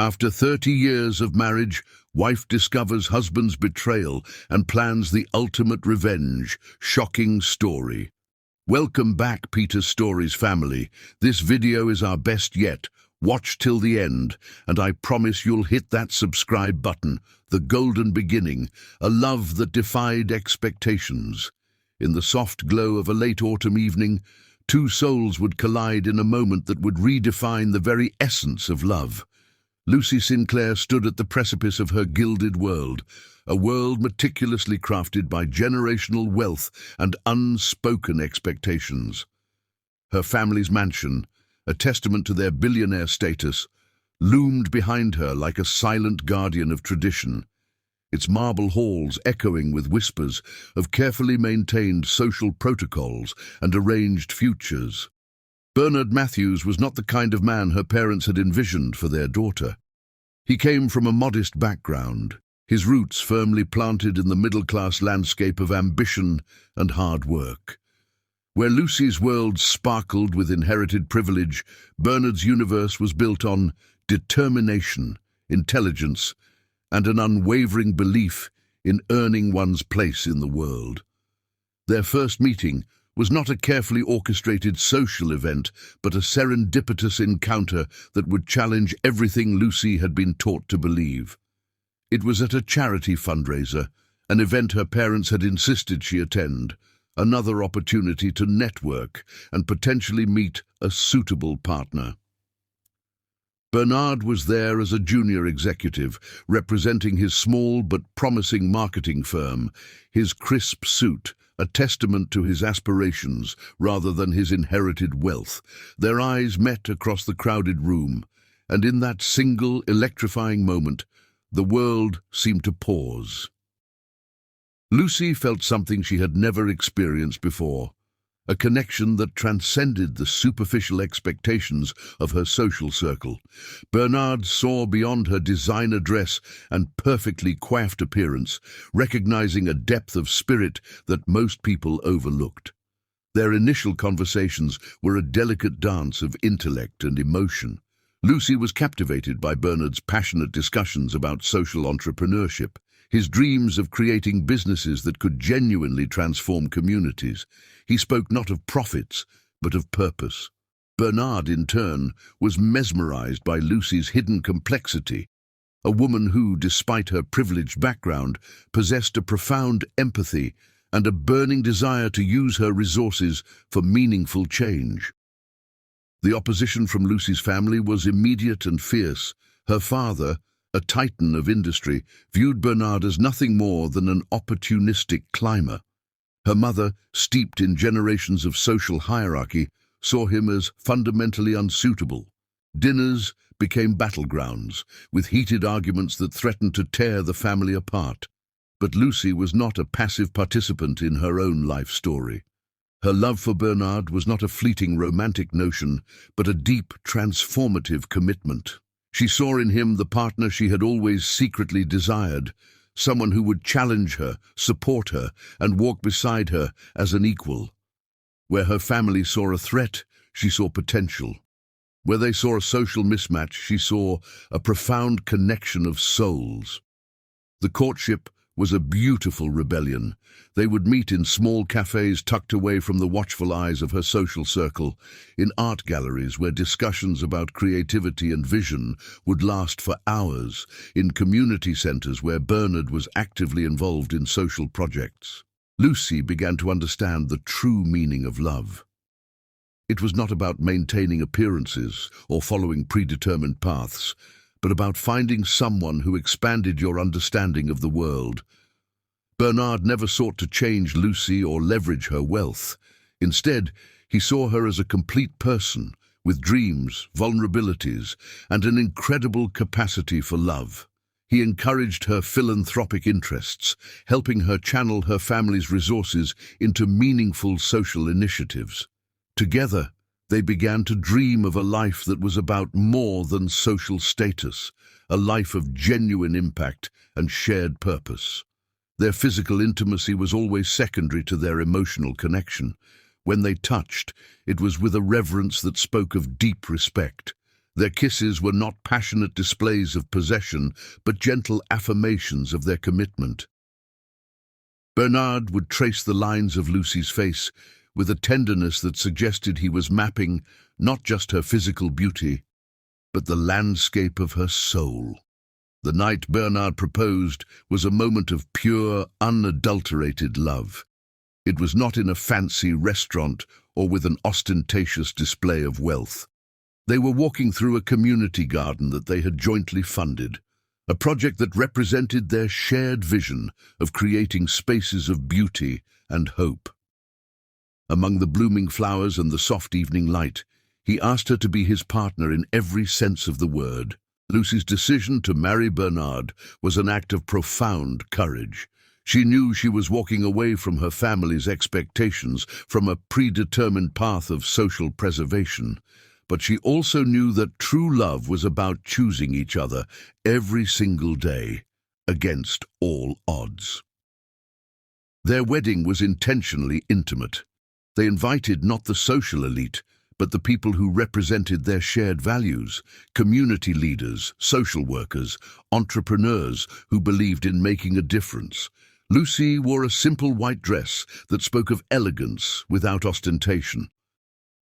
After 30 years of marriage, wife discovers husband's betrayal and plans the ultimate revenge. Shocking story. Welcome back, Peter Stories family. This video is our best yet. Watch till the end, and I promise you'll hit that subscribe button. The golden beginning, a love that defied expectations. In the soft glow of a late autumn evening, two souls would collide in a moment that would redefine the very essence of love. Lucy Sinclair stood at the precipice of her gilded world, a world meticulously crafted by generational wealth and unspoken expectations. Her family's mansion, a testament to their billionaire status, loomed behind her like a silent guardian of tradition, its marble halls echoing with whispers of carefully maintained social protocols and arranged futures. Bernard Matthews was not the kind of man her parents had envisioned for their daughter. He came from a modest background, his roots firmly planted in the middle-class landscape of ambition and hard work. Where Lucy's world sparkled with inherited privilege, Bernard's universe was built on determination, intelligence, and an unwavering belief in earning one's place in the world. Their first meeting was not a carefully orchestrated social event, but a serendipitous encounter that would challenge everything Lucy had been taught to believe. It was at a charity fundraiser, an event her parents had insisted she attend, another opportunity to network and potentially meet a suitable partner. Bernard was there as a junior executive, representing his small but promising marketing firm, his crisp suit, a testament to his aspirations rather than his inherited wealth. Their eyes met across the crowded room, and in that single electrifying moment, the world seemed to pause. Lucy felt something she had never experienced before, a connection that transcended the superficial expectations of her social circle. Bernard saw beyond her designer dress and perfectly coiffed appearance, recognizing a depth of spirit that most people overlooked. Their initial conversations were a delicate dance of intellect and emotion. Lucy was captivated by Bernard's passionate discussions about social entrepreneurship, his dreams of creating businesses that could genuinely transform communities. He spoke not of profits, but of purpose. Bernard, in turn, was mesmerized by Lucy's hidden complexity, a woman who, despite her privileged background, possessed a profound empathy and a burning desire to use her resources for meaningful change. The opposition from Lucy's family was immediate and fierce. Her father, a titan of industry, viewed Bernard as nothing more than an opportunistic climber. Her mother, steeped in generations of social hierarchy, saw him as fundamentally unsuitable. Dinners became battlegrounds, with heated arguments that threatened to tear the family apart. But Lucy was not a passive participant in her own life story. Her love for Bernard was not a fleeting romantic notion, but a deep, transformative commitment. She saw in him the partner she had always secretly desired, someone who would challenge her, support her, and walk beside her as an equal. Where her family saw a threat, she saw potential. Where they saw a social mismatch, she saw a profound connection of souls. The courtship was a beautiful rebellion. They would meet in small cafes tucked away from the watchful eyes of her social circle, in art galleries where discussions about creativity and vision would last for hours, in community centers where Bernard was actively involved in social projects. Lucy began to understand the true meaning of love. It was not about maintaining appearances or following predetermined paths, but about finding someone who expanded your understanding of the world. Bernard never sought to change Lucy or leverage her wealth. Instead, he saw her as a complete person, with dreams, vulnerabilities, and an incredible capacity for love. He encouraged her philanthropic interests, helping her channel her family's resources into meaningful social initiatives. Together, they began to dream of a life that was about more than social status, a life of genuine impact and shared purpose. Their physical intimacy was always secondary to their emotional connection. When they touched, it was with a reverence that spoke of deep respect, Their kisses were not passionate displays of possession, but gentle affirmations of their commitment. Bernard would trace the lines of Lucy's face with a tenderness that suggested he was mapping not just her physical beauty, but the landscape of her soul. The night Bernard proposed was a moment of pure, unadulterated love. It was not in a fancy restaurant or with an ostentatious display of wealth. They were walking through a community garden that they had jointly funded, a project that represented their shared vision of creating spaces of beauty and hope. Among the blooming flowers and the soft evening light, he asked her to be his partner in every sense of the word. Lucy's decision to marry Bernard was an act of profound courage. She knew she was walking away from her family's expectations, from a predetermined path of social preservation. But she also knew that true love was about choosing each other every single day, against all odds. Their wedding was intentionally intimate. They invited not the social elite, but the people who represented their shared values, community leaders, social workers, entrepreneurs who believed in making a difference. Lucy wore a simple white dress that spoke of elegance without ostentation.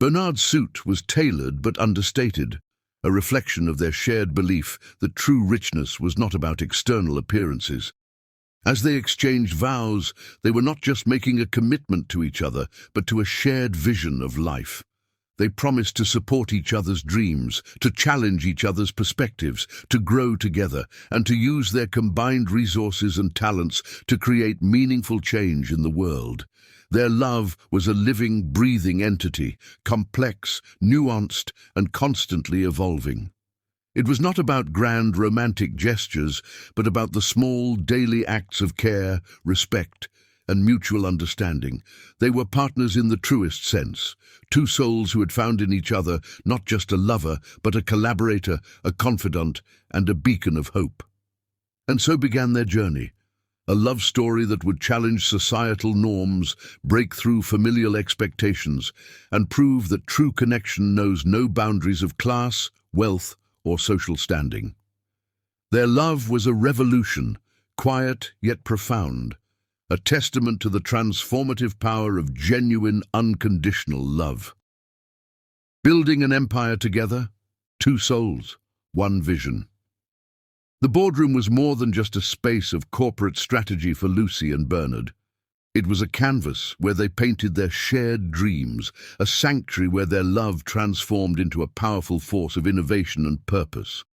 Bernard's suit was tailored but understated, a reflection of their shared belief that true richness was not about external appearances. As they exchanged vows, they were not just making a commitment to each other, but to a shared vision of life. They promised to support each other's dreams, to challenge each other's perspectives, to grow together, and to use their combined resources and talents to create meaningful change in the world. Their love was a living, breathing entity, complex, nuanced, and constantly evolving. It was not about grand romantic gestures, but about the small, daily acts of care, respect, and mutual understanding. They were partners in the truest sense, two souls who had found in each other not just a lover, but a collaborator, a confidant, and a beacon of hope. And so began their journey, a love story that would challenge societal norms, break through familial expectations, and prove that true connection knows no boundaries of class, wealth, or social standing. Their love was a revolution, quiet yet profound, a testament to the transformative power of genuine, unconditional love. Building an empire together, two souls, one vision. The boardroom was more than just a space of corporate strategy for Lucy and Bernard. It was a canvas where they painted their shared dreams, a sanctuary where their love transformed into a powerful force of innovation and purpose.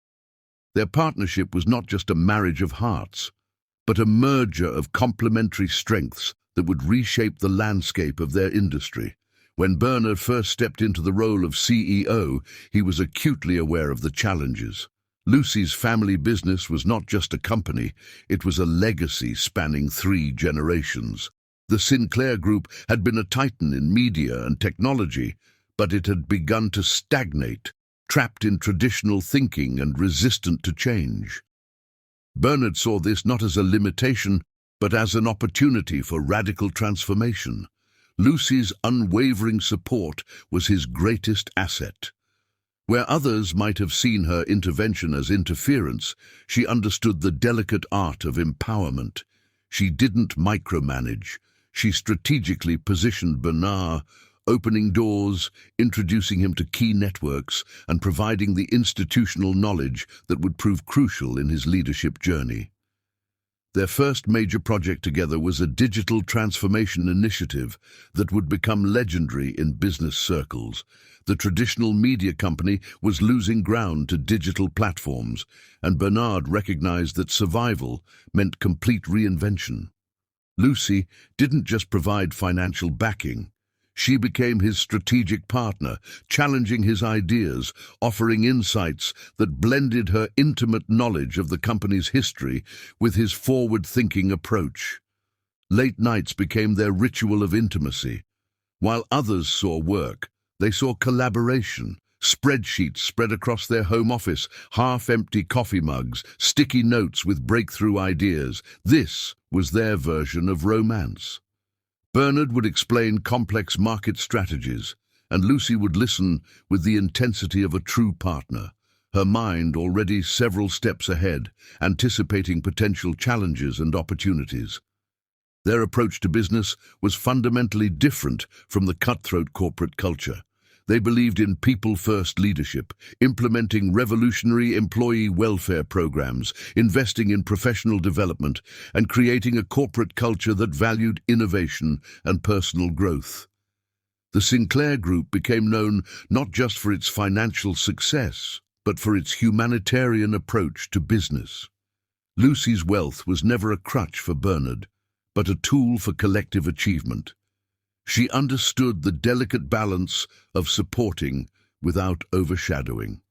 Their partnership was not just a marriage of hearts, but a merger of complementary strengths that would reshape the landscape of their industry. When Bernard first stepped into the role of CEO, he was acutely aware of the challenges. Lucy's family business was not just a company, it was a legacy spanning 3 generations. The Sinclair Group had been a titan in media and technology, but it had begun to stagnate, trapped in traditional thinking and resistant to change. Bernard saw this not as a limitation, but as an opportunity for radical transformation. Lucy's unwavering support was his greatest asset. Where others might have seen her intervention as interference, she understood the delicate art of empowerment. She didn't micromanage. She strategically positioned Bernard, opening doors, introducing him to key networks, and providing the institutional knowledge that would prove crucial in his leadership journey. Their first major project together was a digital transformation initiative that would become legendary in business circles. The traditional media company was losing ground to digital platforms, and Bernard recognized that survival meant complete reinvention. Lucy didn't just provide financial backing. She became his strategic partner, challenging his ideas, offering insights that blended her intimate knowledge of the company's history with his forward-thinking approach. Late nights became their ritual of intimacy. While others saw work, they saw collaboration. Spreadsheets spread across their home office, half-empty coffee mugs, sticky notes with breakthrough ideas. This was their version of romance. Bernard would explain complex market strategies, and Lucy would listen with the intensity of a true partner. her mind already several steps ahead, anticipating potential challenges and opportunities. Their approach to business was fundamentally different from the cutthroat corporate culture. They believed in people-first leadership, implementing revolutionary employee welfare programs, investing in professional development, and creating a corporate culture that valued innovation and personal growth. The Sinclair Group became known not just for its financial success, but for its humanitarian approach to business. Lucy's wealth was never a crutch for Bernard, but a tool for collective achievement. She understood the delicate balance of supporting without overshadowing.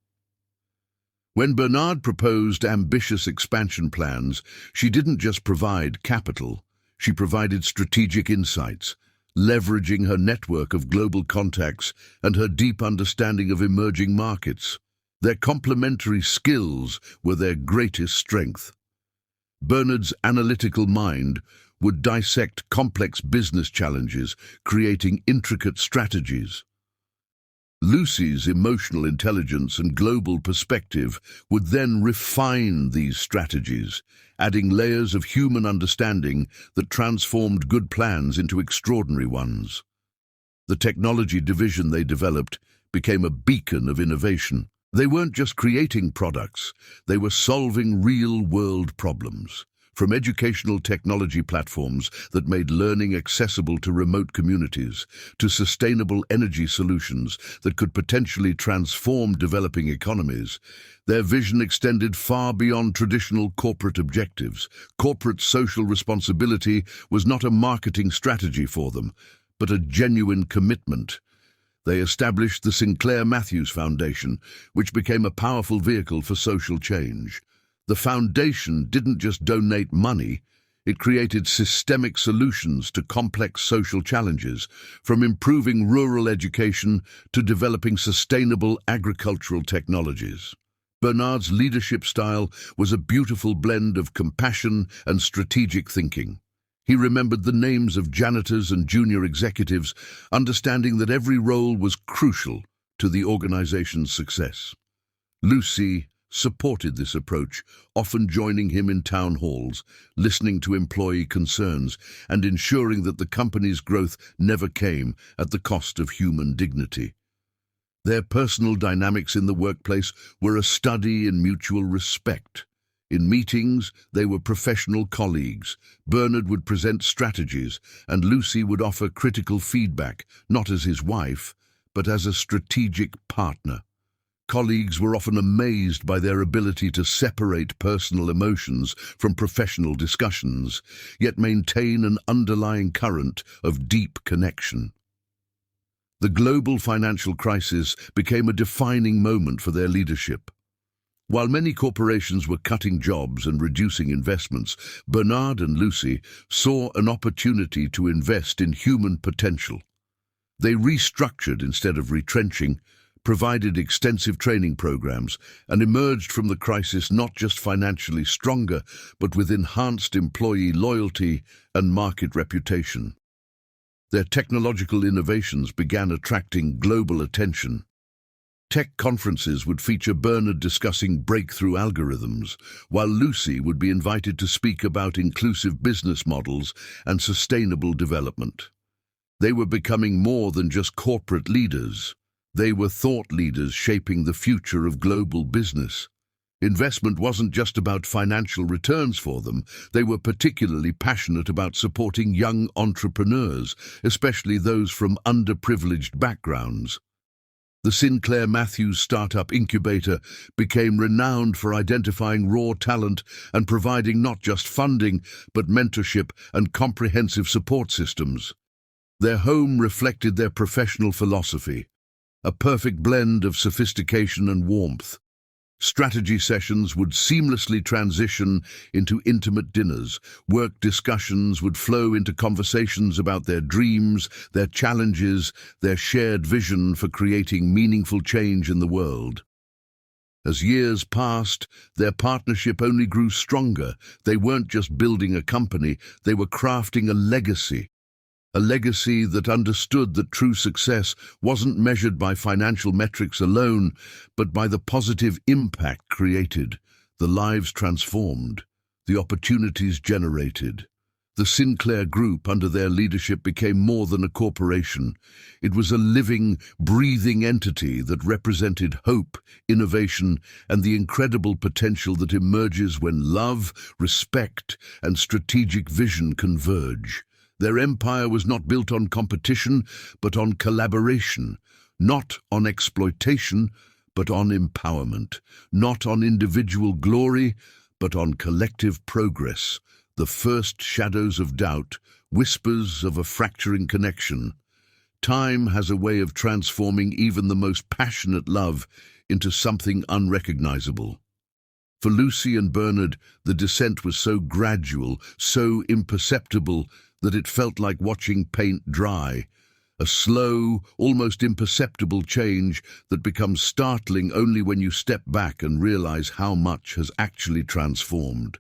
When Bernard proposed ambitious expansion plans, she didn't just provide capital, she provided strategic insights, leveraging her network of global contacts and her deep understanding of emerging markets. Their complementary skills were their greatest strength. Bernard's analytical mind would dissect complex business challenges, creating intricate strategies. Lucy's emotional intelligence and global perspective would then refine these strategies, adding layers of human understanding that transformed good plans into extraordinary ones. The technology division they developed became a beacon of innovation. They weren't just creating products, they were solving real-world problems. From educational technology platforms that made learning accessible to remote communities, to sustainable energy solutions that could potentially transform developing economies, their vision extended far beyond traditional corporate objectives. Corporate social responsibility was not a marketing strategy for them, but a genuine commitment. They established the Sinclair Matthews Foundation, which became a powerful vehicle for social change. The foundation didn't just donate money, it created systemic solutions to complex social challenges, from improving rural education to developing sustainable agricultural technologies. Bernard's leadership style was a beautiful blend of compassion and strategic thinking. He remembered the names of janitors and junior executives, understanding that every role was crucial to the organization's success. Lucy supported this approach, often joining him in town halls, listening to employee concerns, and ensuring that the company's growth never came at the cost of human dignity. Their personal dynamics in the workplace were a study in mutual respect. In meetings, they were professional colleagues. Bernard would present strategies, and Lucy would offer critical feedback, not as his wife, but as a strategic partner. Colleagues were often amazed by their ability to separate personal emotions from professional discussions, yet maintain an underlying current of deep connection. The global financial crisis became a defining moment for their leadership. While many corporations were cutting jobs and reducing investments, Bernard and Lucy saw an opportunity to invest in human potential. They restructured instead of retrenching, provided extensive training programs, and emerged from the crisis not just financially stronger, but with enhanced employee loyalty and market reputation. Their technological innovations began attracting global attention. Tech conferences would feature Bernard discussing breakthrough algorithms, while Lucy would be invited to speak about inclusive business models and sustainable development. They were becoming more than just corporate leaders. They were thought leaders shaping the future of global business. Investment wasn't just about financial returns for them. They were particularly passionate about supporting young entrepreneurs, especially those from underprivileged backgrounds. The Sinclair Matthews Startup Incubator became renowned for identifying raw talent and providing not just funding, but mentorship and comprehensive support systems. Their home reflected their professional philosophy, a perfect blend of sophistication and warmth. Strategy sessions would seamlessly transition into intimate dinners. Work discussions would flow into conversations about their dreams, their challenges, their shared vision for creating meaningful change in the world. As years passed, their partnership only grew stronger. They weren't just building a company, they were crafting a legacy. a legacy that understood that true success wasn't measured by financial metrics alone, but by the positive impact created, the lives transformed, the opportunities generated. The Sinclair Group, under their leadership, became more than a corporation. It was a living, breathing entity that represented hope, innovation, and the incredible potential that emerges when love, respect, and strategic vision converge. Their empire was not built on competition, but on collaboration, not on exploitation, but on empowerment, not on individual glory, but on collective progress. The first shadows of doubt, whispers of a fracturing connection. Time has a way of transforming even the most passionate love into something unrecognizable. For Lucy and Bernard, the descent was so gradual, so imperceptible, that it felt like watching paint dry. A slow, almost imperceptible change that becomes startling only when you step back and realize how much has actually transformed.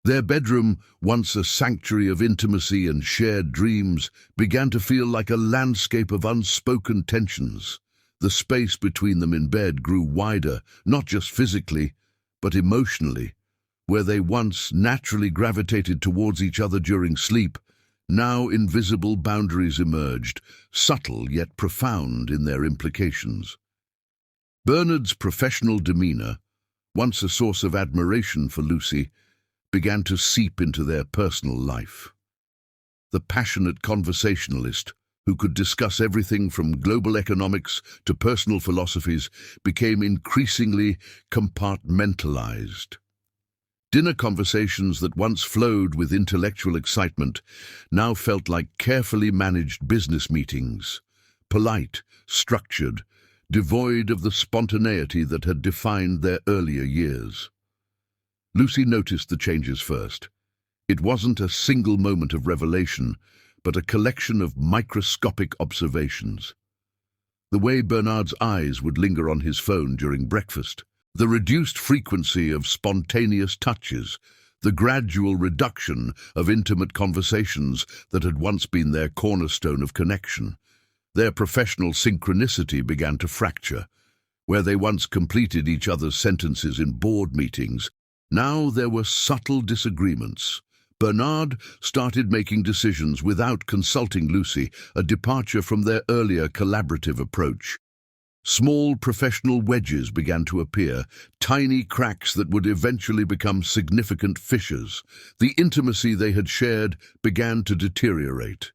Their bedroom, once a sanctuary of intimacy and shared dreams, began to feel like a landscape of unspoken tensions. The space between them in bed grew wider, not just physically, but emotionally. Where they once naturally gravitated towards each other during sleep, now invisible boundaries emerged, subtle yet profound in their implications. Bernard's professional demeanor, once a source of admiration for Lucy, began to seep into their personal life. The passionate conversationalist, who could discuss everything from global economics to personal philosophies, became increasingly compartmentalized. Dinner conversations that once flowed with intellectual excitement now felt like carefully managed business meetings, polite, structured, devoid of the spontaneity that had defined their earlier years. Lucy noticed the changes first. It wasn't a single moment of revelation, but a collection of microscopic observations. The way Bernard's eyes would linger on his phone during breakfast, the reduced frequency of spontaneous touches, the gradual reduction of intimate conversations that had once been their cornerstone of connection. Their professional synchronicity began to fracture. Where they once completed each other's sentences in board meetings, now there were subtle disagreements. Bernard started making decisions without consulting Lucy, a departure from their earlier collaborative approach. Small professional wedges began to appear, tiny cracks that would eventually become significant fissures. The intimacy they had shared began to deteriorate.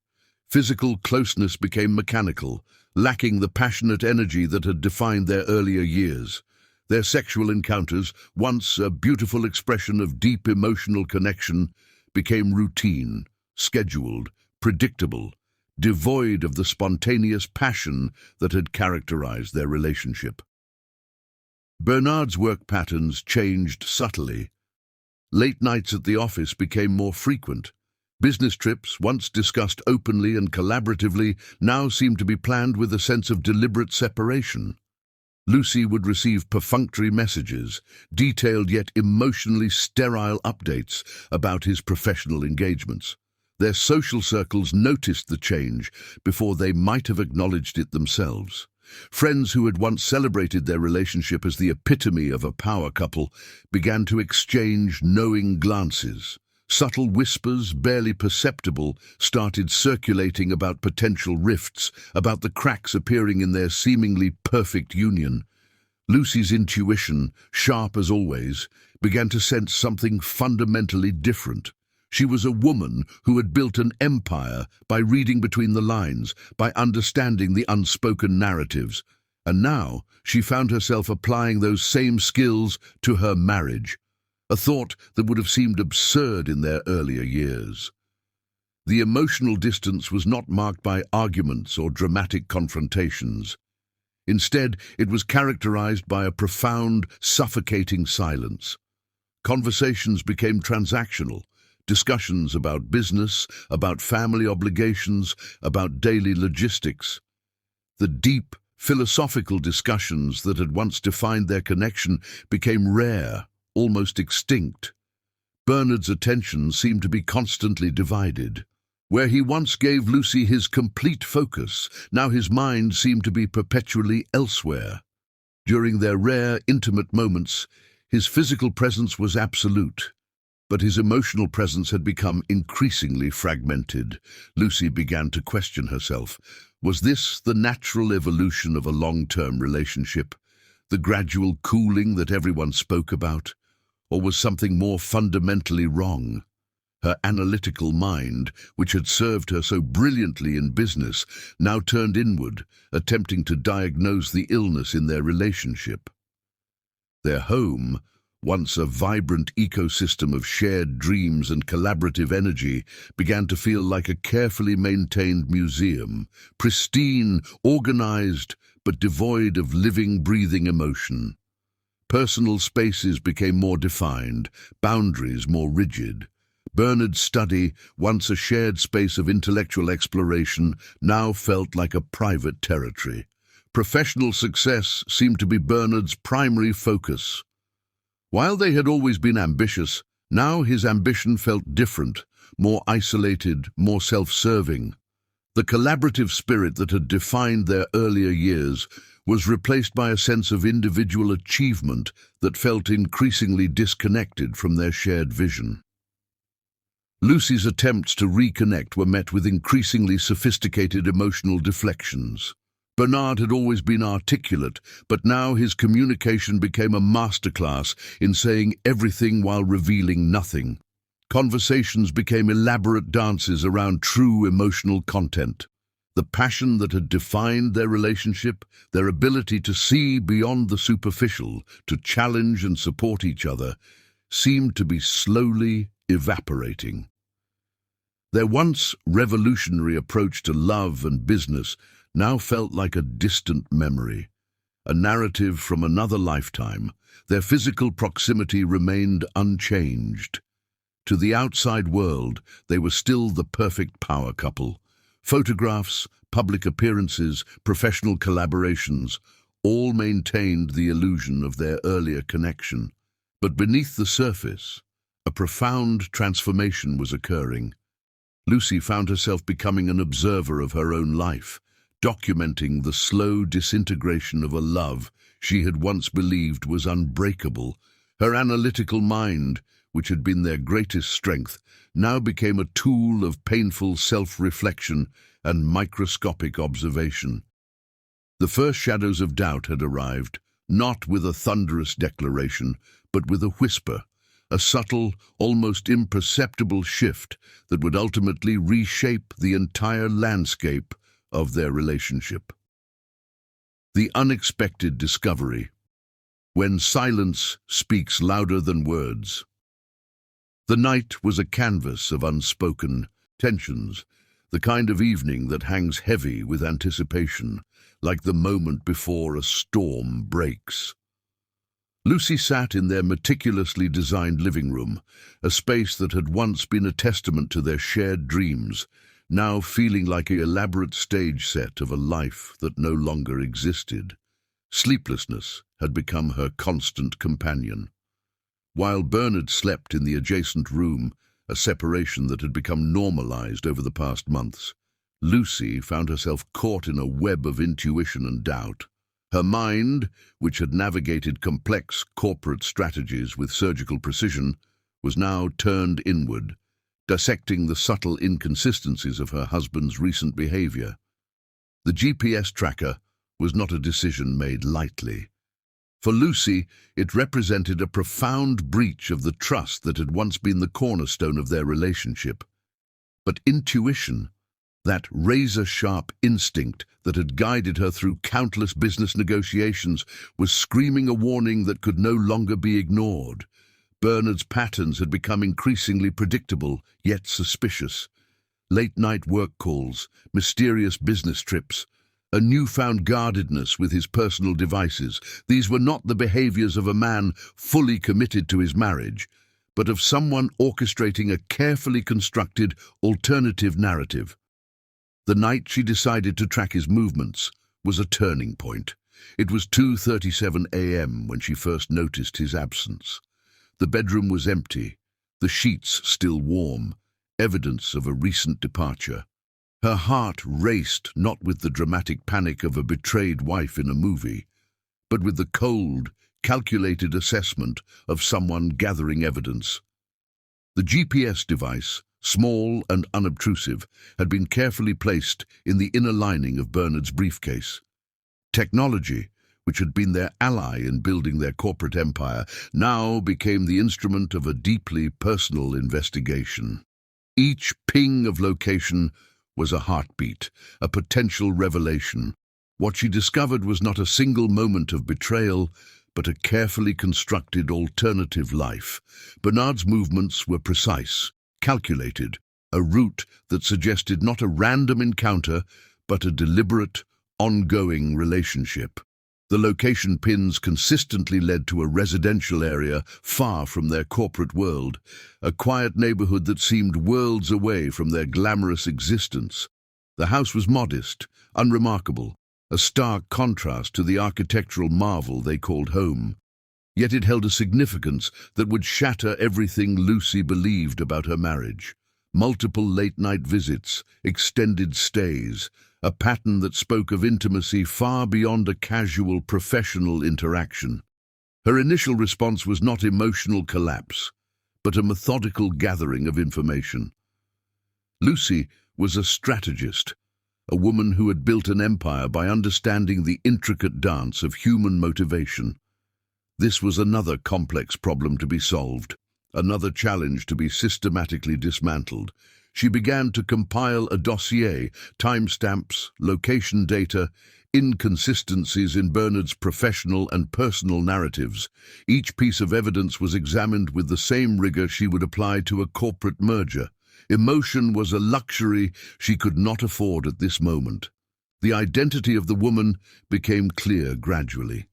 Physical closeness became mechanical, lacking the passionate energy that had defined their earlier years. Their sexual encounters, once a beautiful expression of deep emotional connection, became routine, scheduled, predictable, devoid of the spontaneous passion that had characterized their relationship. Bernard's work patterns changed subtly. Late nights at the office became more frequent. Business trips, once discussed openly and collaboratively, now seemed to be planned with a sense of deliberate separation. Lucy would receive perfunctory messages, detailed yet emotionally sterile updates about his professional engagements. Their social circles noticed the change before they might have acknowledged it themselves. Friends who had once celebrated their relationship as the epitome of a power couple began to exchange knowing glances. Subtle whispers, barely perceptible, started circulating about potential rifts, about the cracks appearing in their seemingly perfect union. Lucy's intuition, sharp as always, began to sense something fundamentally different. She was a woman who had built an empire by reading between the lines, by understanding the unspoken narratives. And now she found herself applying those same skills to her marriage, a thought that would have seemed absurd in their earlier years. The emotional distance was not marked by arguments or dramatic confrontations. Instead, it was characterized by a profound, suffocating silence. Conversations became transactional, discussions about business, about family obligations, about daily logistics. The deep, philosophical discussions that had once defined their connection became rare, almost extinct. Bernard's attention seemed to be constantly divided. Where he once gave Lucy his complete focus, now his mind seemed to be perpetually elsewhere. During their rare, intimate moments, his physical presence was absolute, but his emotional presence had become increasingly fragmented. Lucy began to question herself. Was this the natural evolution of a long-term relationship, the gradual cooling that everyone spoke about, or was something more fundamentally wrong? Her analytical mind, which had served her so brilliantly in business, now turned inward, attempting to diagnose the illness in their relationship. Their home, once a vibrant ecosystem of shared dreams and collaborative energy, began to feel like a carefully maintained museum, pristine, organized, but devoid of living, breathing emotion. Personal spaces became more defined, boundaries more rigid. Bernard's study, once a shared space of intellectual exploration, now felt like a private territory. Professional success seemed to be Bernard's primary focus. While they had always been ambitious, now his ambition felt different, more isolated, more self-serving. The collaborative spirit that had defined their earlier years was replaced by a sense of individual achievement that felt increasingly disconnected from their shared vision. Lucy's attempts to reconnect were met with increasingly sophisticated emotional deflections. Bernard had always been articulate, but now his communication became a masterclass in saying everything while revealing nothing. Conversations became elaborate dances around true emotional content. The passion that had defined their relationship, their ability to see beyond the superficial, to challenge and support each other, seemed to be slowly evaporating. Their once revolutionary approach to love and business now felt like a distant memory, a narrative from another lifetime. Their physical proximity remained unchanged. To the outside world, they were still the perfect power couple. Photographs, public appearances, professional collaborations, all maintained the illusion of their earlier connection. But beneath the surface, a profound transformation was occurring. Lucy found herself becoming an observer of her own life, documenting the slow disintegration of a love she had once believed was unbreakable. Her analytical mind, which had been their greatest strength, now became a tool of painful self-reflection and microscopic observation. The first shadows of doubt had arrived, not with a thunderous declaration, but with a whisper, a subtle, almost imperceptible shift that would ultimately reshape the entire landscape of their relationship. The unexpected discovery. When silence speaks louder than words. The night was a canvas of unspoken tensions, the kind of evening that hangs heavy with anticipation, like the moment before a storm breaks. Lucy sat in their meticulously designed living room, a space that had once been a testament to their shared dreams, now feeling like an elaborate stage set of a life that no longer existed. Sleeplessness had become her constant companion. While Bernard slept in the adjacent room, a separation that had become normalized over the past months, Lucy found herself caught in a web of intuition and doubt. Her mind, which had navigated complex corporate strategies with surgical precision, was now turned inward, dissecting the subtle inconsistencies of her husband's recent behavior. The GPS tracker was not a decision made lightly. For Lucy, it represented a profound breach of the trust that had once been the cornerstone of their relationship. But intuition, that razor-sharp instinct that had guided her through countless business negotiations, was screaming a warning that could no longer be ignored. Bernard's patterns had become increasingly predictable, yet suspicious. Late-night work calls, mysterious business trips, a newfound guardedness with his personal devices. These were not the behaviors of a man fully committed to his marriage, but of someone orchestrating a carefully constructed alternative narrative. The night she decided to track his movements was a turning point. It was 2:37 a.m. when she first noticed his absence. The bedroom was empty, the sheets still warm, evidence of a recent departure. Her heart raced not with the dramatic panic of a betrayed wife in a movie, but with the cold, calculated assessment of someone gathering evidence. The GPS device, small and unobtrusive, had been carefully placed in the inner lining of Bernard's briefcase. Technology, which had been their ally in building their corporate empire, now became the instrument of a deeply personal investigation. Each ping of location was a heartbeat, a potential revelation. What she discovered was not a single moment of betrayal, but a carefully constructed alternative life. Bernard's movements were precise, calculated, a route that suggested not a random encounter, but a deliberate, ongoing relationship. The location pins consistently led to a residential area far from their corporate world, a quiet neighborhood that seemed worlds away from their glamorous existence. The house was modest, unremarkable, a stark contrast to the architectural marvel they called home. Yet it held a significance that would shatter everything Lucy believed about her marriage. Multiple late-night visits, extended stays, a pattern that spoke of intimacy far beyond a casual professional interaction. Her initial response was not emotional collapse, but a methodical gathering of information. Lucy was a strategist, a woman who had built an empire by understanding the intricate dance of human motivation. This was another complex problem to be solved, another challenge to be systematically dismantled. She began to compile a dossier, timestamps, location data, inconsistencies in Bernard's professional and personal narratives. Each piece of evidence was examined with the same rigor she would apply to a corporate merger. Emotion was a luxury she could not afford at this moment. The identity of the woman became clear gradually.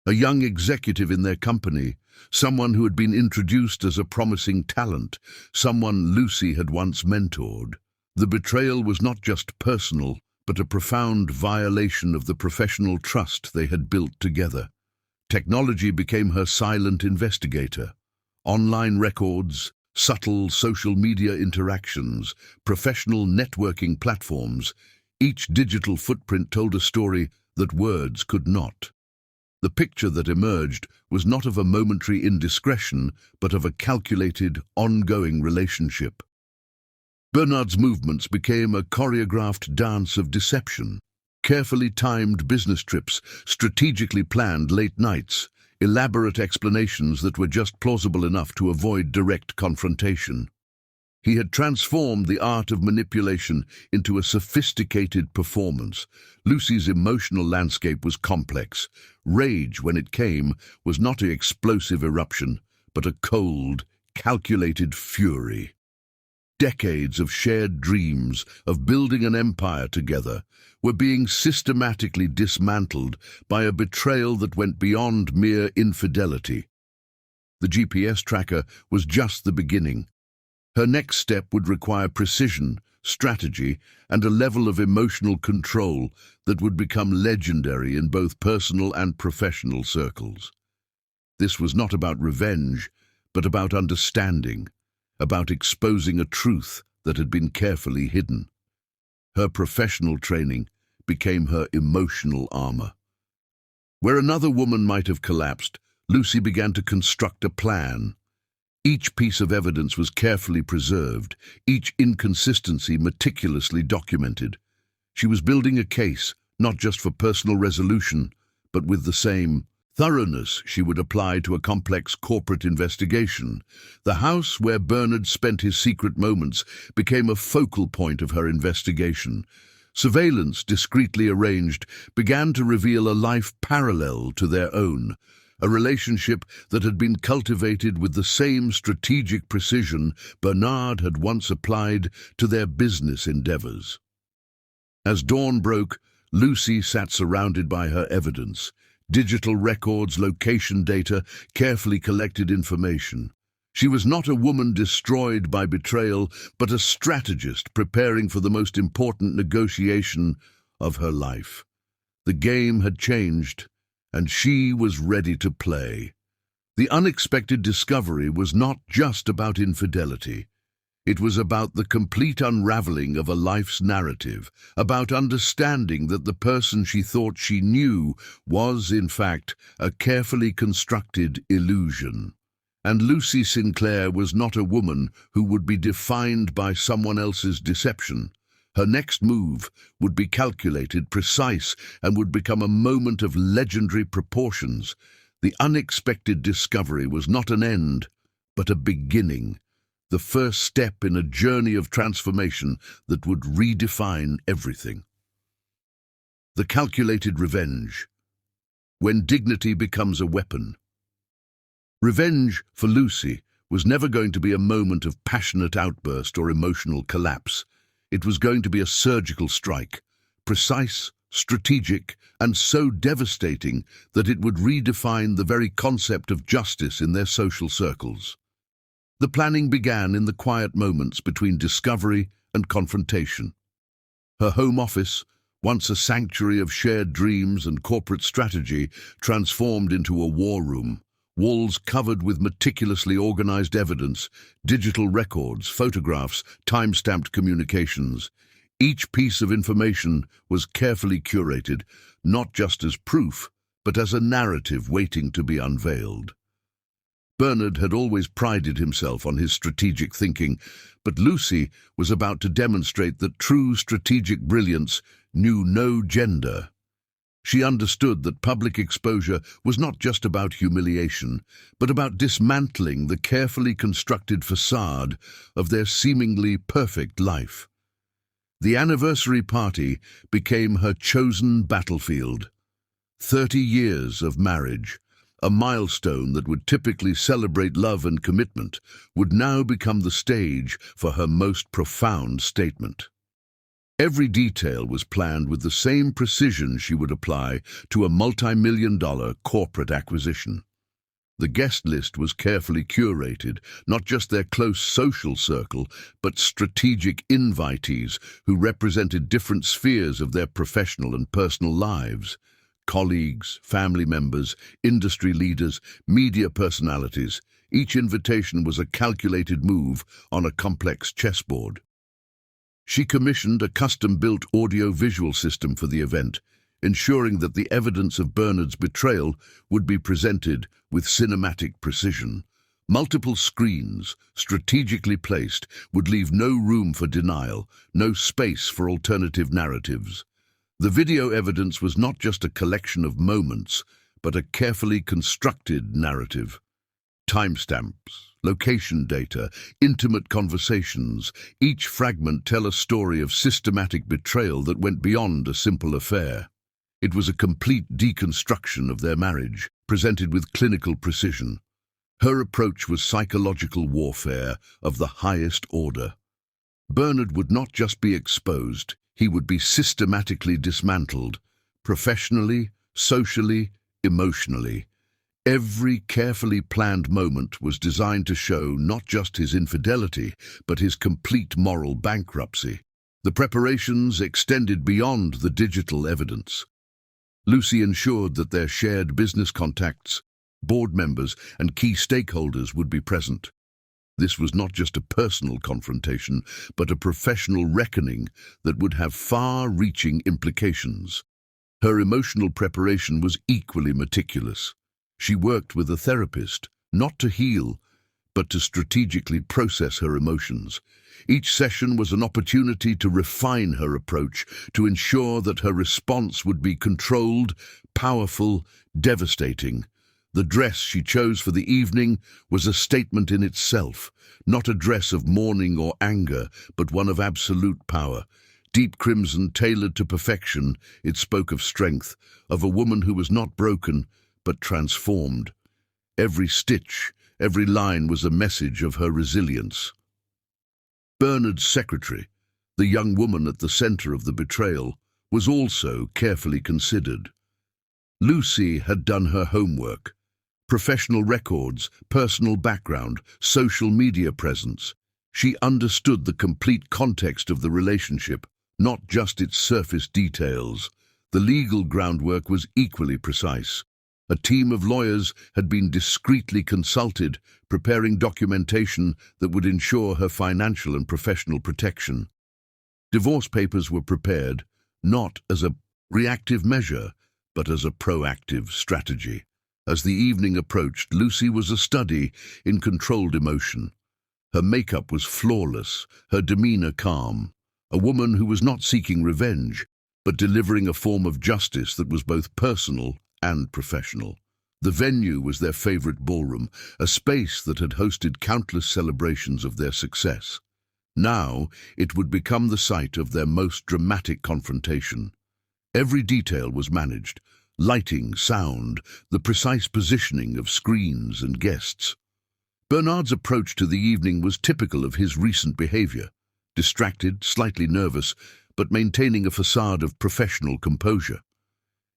A young executive in their company, someone who had been introduced as a promising talent, someone Lucy had once mentored. The betrayal was not just personal, but a profound violation of the professional trust they had built together. Technology became her silent investigator. Online records, subtle social media interactions, professional networking platforms, each digital footprint told a story that words could not. The picture that emerged was not of a momentary indiscretion, but of a calculated, ongoing relationship. Bernard's movements became a choreographed dance of deception. Carefully timed business trips, strategically planned late nights, elaborate explanations that were just plausible enough to avoid direct confrontation. He had transformed the art of manipulation into a sophisticated performance. Lucy's emotional landscape was complex. Rage, when it came, was not an explosive eruption, but a cold, calculated fury. Decades of shared dreams, of building an empire together, were being systematically dismantled by a betrayal that went beyond mere infidelity. The GPS tracker was just the beginning. Her next step would require precision, strategy, and a level of emotional control that would become legendary in both personal and professional circles. This was not about revenge, but about understanding, about exposing a truth that had been carefully hidden. Her professional training became her emotional armor. Where another woman might have collapsed, Lucy began to construct a plan. Each piece of evidence was carefully preserved, each inconsistency meticulously documented. She was building a case, not just for personal resolution, but with the same thoroughness she would apply to a complex corporate investigation. The house where Bernard spent his secret moments became a focal point of her investigation. Surveillance, discreetly arranged, began to reveal a life parallel to their own, a relationship that had been cultivated with the same strategic precision Bernard had once applied to their business endeavors. As dawn broke, Lucy sat surrounded by her evidence, digital records, location data, carefully collected information. She was not a woman destroyed by betrayal, but a strategist preparing for the most important negotiation of her life. The game had changed, and she was ready to play. The unexpected discovery was not just about infidelity. It was about the complete unraveling of a life's narrative, about understanding that the person she thought she knew was, in fact, a carefully constructed illusion. And Lucy Sinclair was not a woman who would be defined by someone else's deception. Her next move would be calculated, precise, and would become a moment of legendary proportions. The unexpected discovery was not an end, but a beginning, the first step in a journey of transformation that would redefine everything. The calculated revenge. When dignity becomes a weapon. Revenge, for Lucy, was never going to be a moment of passionate outburst or emotional collapse. It was going to be a surgical strike, precise, strategic, and so devastating that it would redefine the very concept of justice in their social circles. The planning began in the quiet moments between discovery and confrontation. Her home office, once a sanctuary of shared dreams and corporate strategy, transformed into a war room. Walls covered with meticulously organized evidence, digital records, photographs, time-stamped communications. Each piece of information was carefully curated, not just as proof, but as a narrative waiting to be unveiled. Bernard had always prided himself on his strategic thinking, but Lucy was about to demonstrate that true strategic brilliance knew no gender. She understood that public exposure was not just about humiliation, but about dismantling the carefully constructed facade of their seemingly perfect life. The anniversary party became her chosen battlefield. 30 years of marriage, a milestone that would typically celebrate love and commitment, would now become the stage for her most profound statement. Every detail was planned with the same precision she would apply to a multi-million-dollar corporate acquisition. The guest list was carefully curated, not just their close social circle, but strategic invitees who represented different spheres of their professional and personal lives. Colleagues, family members, industry leaders, media personalities. Each invitation was a calculated move on a complex chessboard. She commissioned a custom-built audio-visual system for the event, ensuring that the evidence of Bernard's betrayal would be presented with cinematic precision. Multiple screens, strategically placed, would leave no room for denial, no space for alternative narratives. The video evidence was not just a collection of moments, but a carefully constructed narrative. Timestamps, location data, intimate conversations, each fragment tell a story of systematic betrayal that went beyond a simple affair. It was a complete deconstruction of their marriage, presented with clinical precision. Her approach was psychological warfare of the highest order. Bernard would not just be exposed, he would be systematically dismantled, professionally, socially, emotionally. Every carefully planned moment was designed to show not just his infidelity, but his complete moral bankruptcy. The preparations extended beyond the digital evidence. Lucy ensured that their shared business contacts, board members, and key stakeholders would be present. This was not just a personal confrontation, but a professional reckoning that would have far-reaching implications. Her emotional preparation was equally meticulous. She worked with a therapist, not to heal, but to strategically process her emotions. Each session was an opportunity to refine her approach, to ensure that her response would be controlled, powerful, devastating. The dress she chose for the evening was a statement in itself, not a dress of mourning or anger, but one of absolute power. Deep crimson, tailored to perfection, it spoke of strength, of a woman who was not broken, but transformed. Every stitch, every line was a message of her resilience. Bernard's secretary, the young woman at the center of the betrayal, was also carefully considered. Lucy had done her homework. Professional records, personal background, social media presence. She understood the complete context of the relationship, not just its surface details. The legal groundwork was equally precise. A team of lawyers had been discreetly consulted, preparing documentation that would ensure her financial and professional protection. Divorce papers were prepared, not as a reactive measure, but as a proactive strategy. As the evening approached, Lucy was a study in controlled emotion. Her makeup was flawless, her demeanor calm. A woman who was not seeking revenge, but delivering a form of justice that was both personal and professional. The venue was their favorite ballroom, a space that had hosted countless celebrations of their success. Now, it would become the site of their most dramatic confrontation. Every detail was managed: lighting, sound, the precise positioning of screens and guests. Bernard's approach to the evening was typical of his recent behavior: distracted, slightly nervous, but maintaining a facade of professional composure.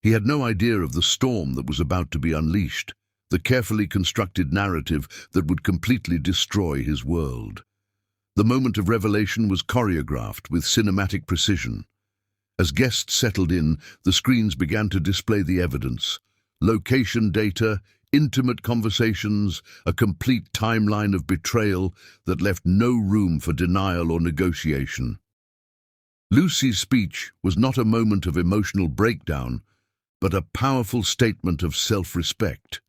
He had no idea of the storm that was about to be unleashed, the carefully constructed narrative that would completely destroy his world. The moment of revelation was choreographed with cinematic precision. As guests settled in, the screens began to display the evidence: location data, intimate conversations, a complete timeline of betrayal that left no room for denial or negotiation. Lucy's speech was not a moment of emotional breakdown, but a powerful statement of self-respect.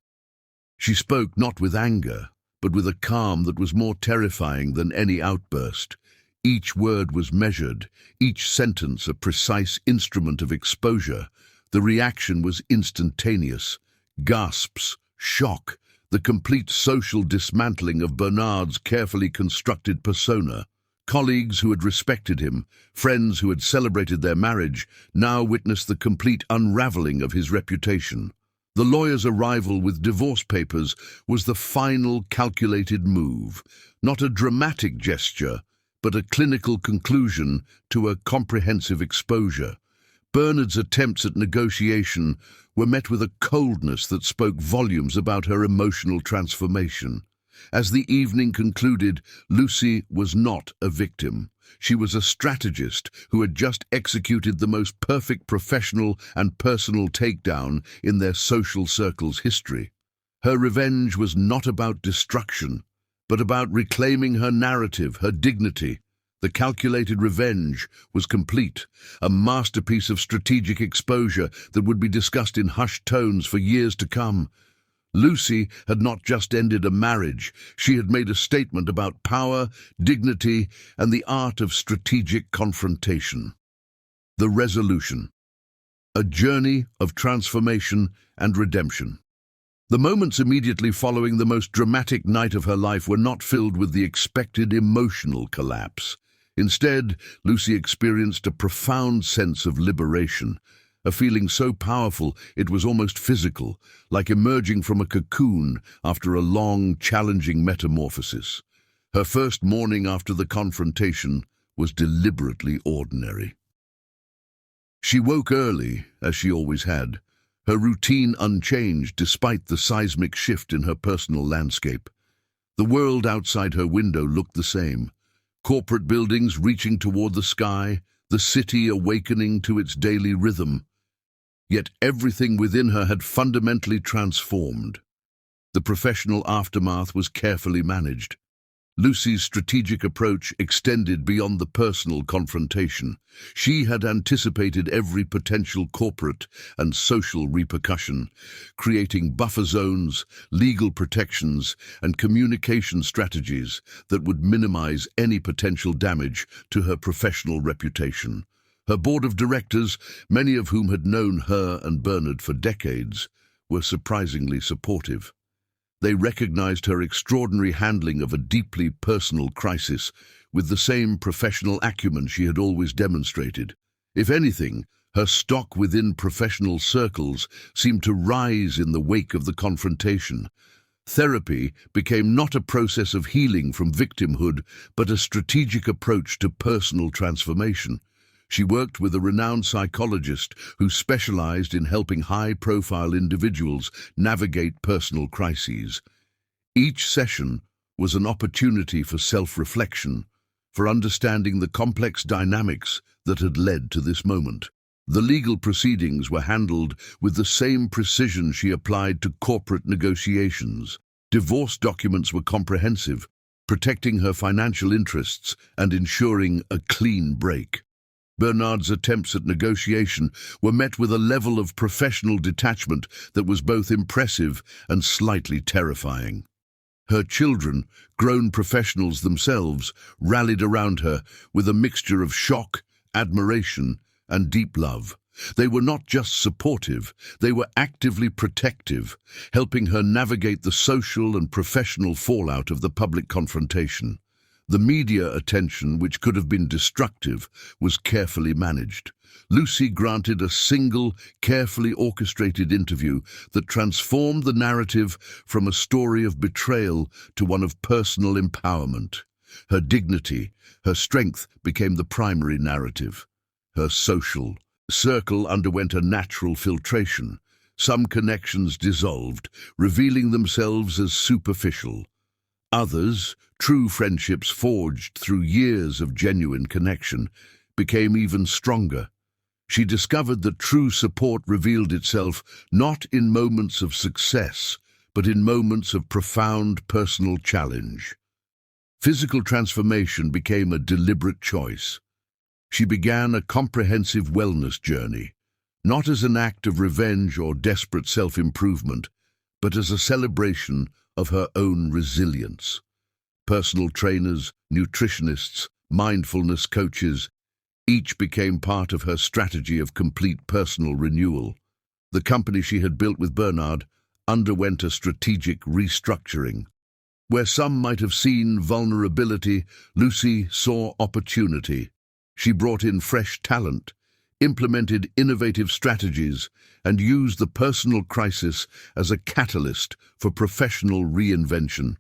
She spoke not with anger, but with a calm that was more terrifying than any outburst. Each word was measured, each sentence a precise instrument of exposure. The reaction was instantaneous: gasps, shock, the complete social dismantling of Bernard's carefully constructed persona. Colleagues who had respected him, friends who had celebrated their marriage, now witnessed the complete unraveling of his reputation. The lawyer's arrival with divorce papers was the final calculated move, not a dramatic gesture, but a clinical conclusion to a comprehensive exposure. Bernard's attempts at negotiation were met with a coldness that spoke volumes about her emotional transformation. As the evening concluded, Lucy was not a victim. She was a strategist who had just executed the most perfect professional and personal takedown in their social circle's history. Her revenge was not about destruction, but about reclaiming her narrative, her dignity. The calculated revenge was complete, a masterpiece of strategic exposure that would be discussed in hushed tones for years to come. Lucy had not just ended a marriage, she had made a statement about power, dignity, and the art of strategic confrontation. The resolution. A journey of transformation and redemption. The moments immediately following the most dramatic night of her life were not filled with the expected emotional collapse. Instead, Lucy experienced a profound sense of liberation, a feeling so powerful it was almost physical, like emerging from a cocoon after a long, challenging metamorphosis. Her first morning after the confrontation was deliberately ordinary. She woke early, as she always had, her routine unchanged despite the seismic shift in her personal landscape. The world outside her window looked the same: corporate buildings reaching toward the sky, the city awakening to its daily rhythm. Yet everything within her had fundamentally transformed. The professional aftermath was carefully managed. Lucy's strategic approach extended beyond the personal confrontation. She had anticipated every potential corporate and social repercussion, creating buffer zones, legal protections, and communication strategies that would minimize any potential damage to her professional reputation. Her board of directors, many of whom had known her and Bernard for decades, were surprisingly supportive. They recognized her extraordinary handling of a deeply personal crisis with the same professional acumen she had always demonstrated. If anything, her stock within professional circles seemed to rise in the wake of the confrontation. Therapy became not a process of healing from victimhood, but a strategic approach to personal transformation. She worked with a renowned psychologist who specialized in helping high-profile individuals navigate personal crises. Each session was an opportunity for self-reflection, for understanding the complex dynamics that had led to this moment. The legal proceedings were handled with the same precision she applied to corporate negotiations. Divorce documents were comprehensive, protecting her financial interests and ensuring a clean break. Bernard's attempts at negotiation were met with a level of professional detachment that was both impressive and slightly terrifying. Her children, grown professionals themselves, rallied around her with a mixture of shock, admiration, and deep love. They were not just supportive, they were actively protective, helping her navigate the social and professional fallout of the public confrontation. The media attention, which could have been destructive, was carefully managed. Lucy granted a single, carefully orchestrated interview that transformed the narrative from a story of betrayal to one of personal empowerment. Her dignity, her strength became the primary narrative. Her social circle underwent a natural filtration. Some connections dissolved, revealing themselves as superficial. Others, true friendships forged through years of genuine connection, became even stronger. She discovered that true support revealed itself not in moments of success, but in moments of profound personal challenge. Physical transformation became a deliberate choice. She began a comprehensive wellness journey, not as an act of revenge or desperate self-improvement, but as a celebration of her own resilience. Personal trainers, nutritionists, mindfulness coaches, each became part of her strategy of complete personal renewal. The company she had built with Bernard underwent a strategic restructuring. Where some might have seen vulnerability, Lucy saw opportunity. She brought in fresh talent, implemented innovative strategies, and used the personal crisis as a catalyst for professional reinvention.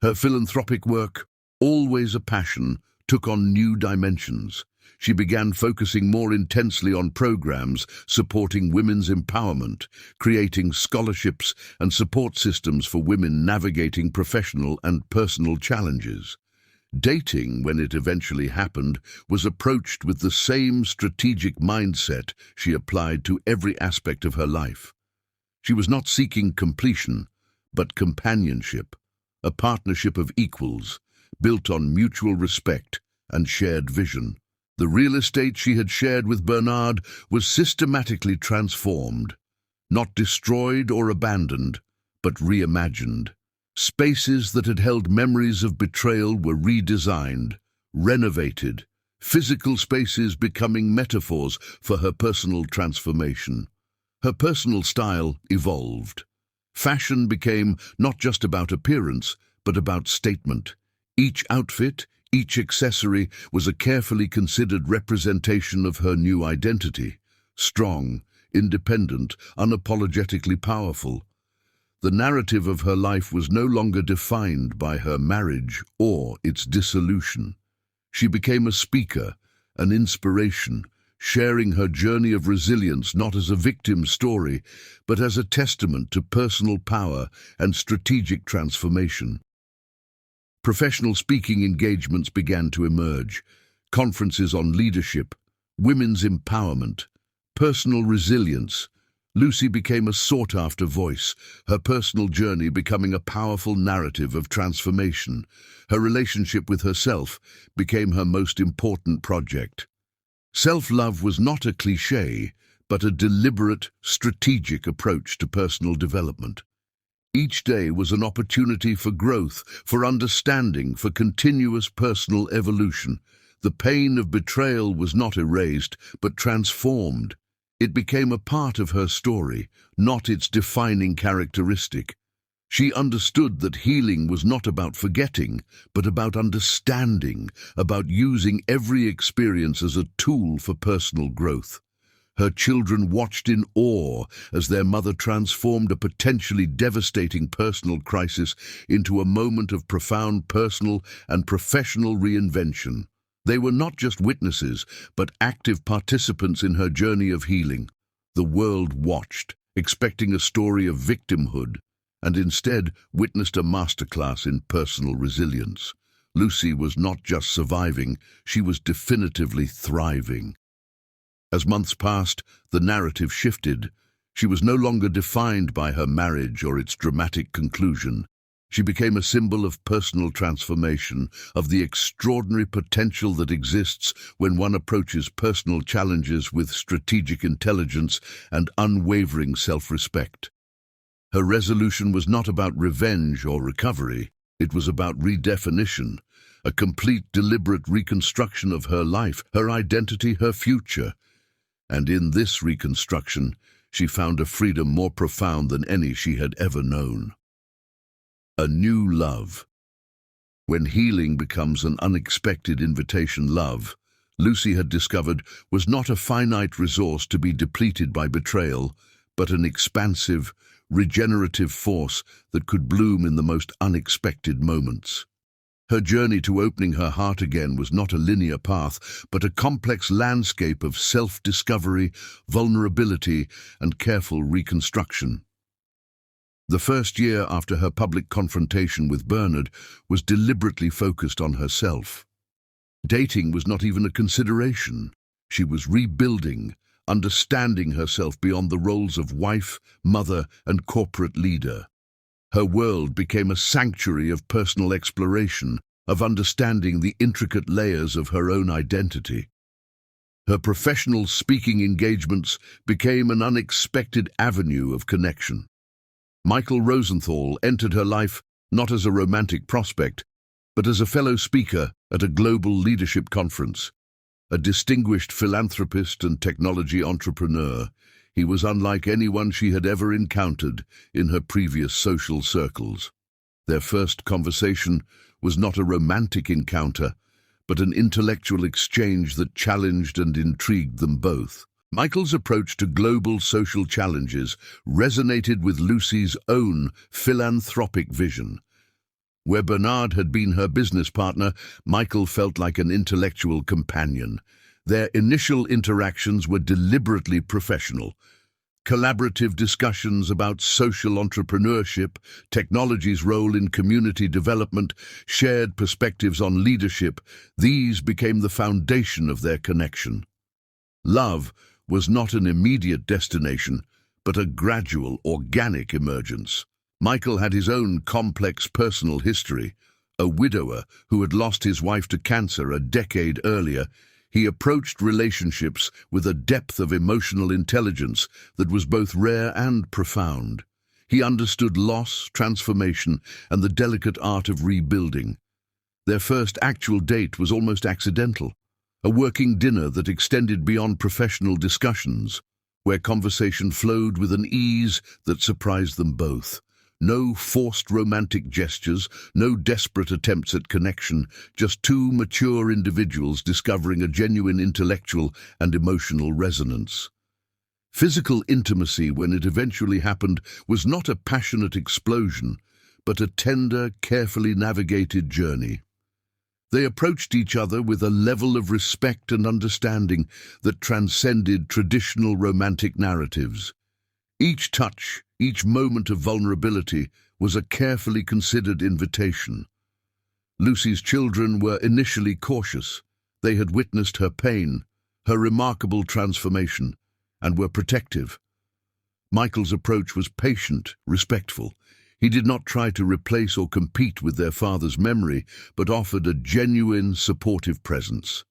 Her philanthropic work, always a passion, took on new dimensions. She began focusing more intensely on programs supporting women's empowerment, creating scholarships and support systems for women navigating professional and personal challenges. Dating, when it eventually happened, was approached with the same strategic mindset she applied to every aspect of her life. She was not seeking completion, but companionship, a partnership of equals, built on mutual respect and shared vision. The real estate she had shared with Bernard was systematically transformed, not destroyed or abandoned, but reimagined. Spaces that had held memories of betrayal were redesigned, renovated, physical spaces becoming metaphors for her personal transformation. Her personal style evolved. Fashion became not just about appearance, but about statement. Each outfit, each accessory was a carefully considered representation of her new identity. Strong, independent, unapologetically powerful. The narrative of her life was no longer defined by her marriage or its dissolution. She became a speaker, an inspiration, sharing her journey of resilience not as a victim story, but as a testament to personal power and strategic transformation. Professional speaking engagements began to emerge. Conferences on leadership, women's empowerment, personal resilience. Lucy became a sought-after voice, her personal journey becoming a powerful narrative of transformation. Her relationship with herself became her most important project. Self-love was not a cliché, but a deliberate, strategic approach to personal development. Each day was an opportunity for growth, for understanding, for continuous personal evolution. The pain of betrayal was not erased, but transformed. It became a part of her story, not its defining characteristic. She understood that healing was not about forgetting, but about understanding, about using every experience as a tool for personal growth. Her children watched in awe as their mother transformed a potentially devastating personal crisis into a moment of profound personal and professional reinvention. They were not just witnesses, but active participants in her journey of healing. The world watched, expecting a story of victimhood, and instead witnessed a masterclass in personal resilience. Lucy was not just surviving, she was definitively thriving. As months passed, the narrative shifted. She was no longer defined by her marriage or its dramatic conclusion. She became a symbol of personal transformation, of the extraordinary potential that exists when one approaches personal challenges with strategic intelligence and unwavering self-respect. Her resolution was not about revenge or recovery. It was about redefinition, a complete, deliberate reconstruction of her life, her identity, her future. And in this reconstruction, she found a freedom more profound than any she had ever known. A new love. When healing becomes an unexpected invitation, love, Lucy had discovered, was not a finite resource to be depleted by betrayal, but an expansive, regenerative force that could bloom in the most unexpected moments. Her journey to opening her heart again was not a linear path, but a complex landscape of self-discovery, vulnerability, and careful reconstruction. The first year after her public confrontation with Bernard was deliberately focused on herself. Dating was not even a consideration. She was rebuilding, understanding herself beyond the roles of wife, mother, and corporate leader. Her world became a sanctuary of personal exploration, of understanding the intricate layers of her own identity. Her professional speaking engagements became an unexpected avenue of connection. Michael Rosenthal entered her life not as a romantic prospect, but as a fellow speaker at a global leadership conference. A distinguished philanthropist and technology entrepreneur, he was unlike anyone she had ever encountered in her previous social circles. Their first conversation was not a romantic encounter, but an intellectual exchange that challenged and intrigued them both. Michael's approach to global social challenges resonated with Lucy's own philanthropic vision. Where Bernard had been her business partner, Michael felt like an intellectual companion. Their initial interactions were deliberately professional. Collaborative discussions about social entrepreneurship, technology's role in community development, shared perspectives on leadership, these became the foundation of their connection. Love was not an immediate destination, but a gradual, organic emergence. Michael had his own complex personal history. A widower who had lost his wife to cancer a decade earlier, he approached relationships with a depth of emotional intelligence that was both rare and profound. He understood loss, transformation, and the delicate art of rebuilding. Their first actual date was almost accidental. A working dinner that extended beyond professional discussions, where conversation flowed with an ease that surprised them both. No forced romantic gestures, no desperate attempts at connection, just two mature individuals discovering a genuine intellectual and emotional resonance. Physical intimacy, when it eventually happened, was not a passionate explosion, but a tender, carefully navigated journey. They approached each other with a level of respect and understanding that transcended traditional romantic narratives. Each touch, each moment of vulnerability was a carefully considered invitation. Lucy's children were initially cautious. They had witnessed her pain, her remarkable transformation, and were protective. Michael's approach was patient, respectful. He did not try to replace or compete with their father's memory, but offered a genuine, supportive presence.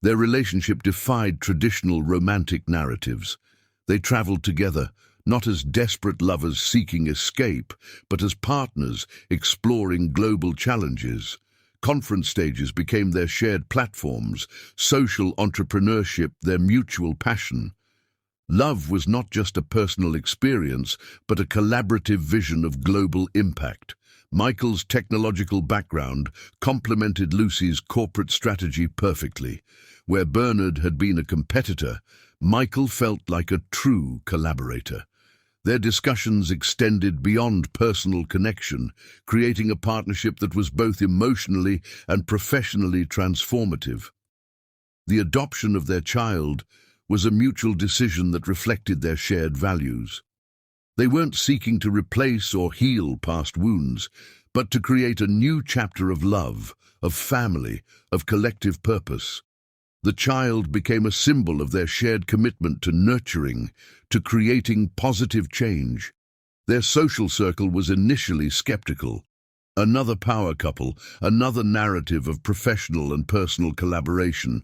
Their relationship defied traditional romantic narratives. They traveled together, not as desperate lovers seeking escape, but as partners exploring global challenges. Conference stages became their shared platforms, social entrepreneurship their mutual passion. Love was not just a personal experience, but a collaborative vision of global impact. Michael's technological background complemented Lucy's corporate strategy perfectly. Where Bernard had been a competitor, Michael felt like a true collaborator. Their discussions extended beyond personal connection, creating a partnership that was both emotionally and professionally transformative. The adoption of their child was a mutual decision that reflected their shared values. They weren't seeking to replace or heal past wounds, but to create a new chapter of love, of family, of collective purpose. The child became a symbol of their shared commitment to nurturing, to creating positive change. Their social circle was initially skeptical. Another power couple, another narrative of professional and personal collaboration.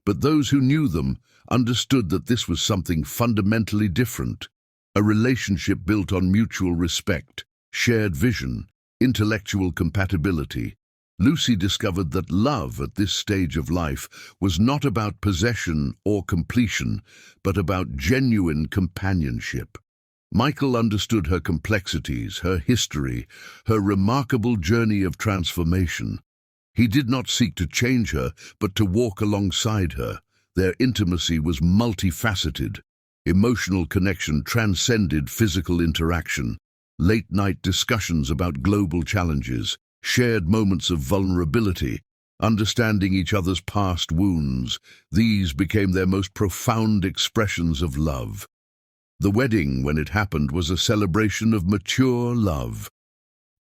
But those who knew them understood that this was something fundamentally different. A relationship built on mutual respect, shared vision, intellectual compatibility. Lucy discovered that love at this stage of life was not about possession or completion, but about genuine companionship. Michael understood her complexities, her history, her remarkable journey of transformation. He did not seek to change her, but to walk alongside her. Their intimacy was multifaceted. Emotional connection transcended physical interaction. Late-night discussions about global challenges, shared moments of vulnerability, understanding each other's past wounds, these became their most profound expressions of love. The wedding, when it happened, was a celebration of mature love.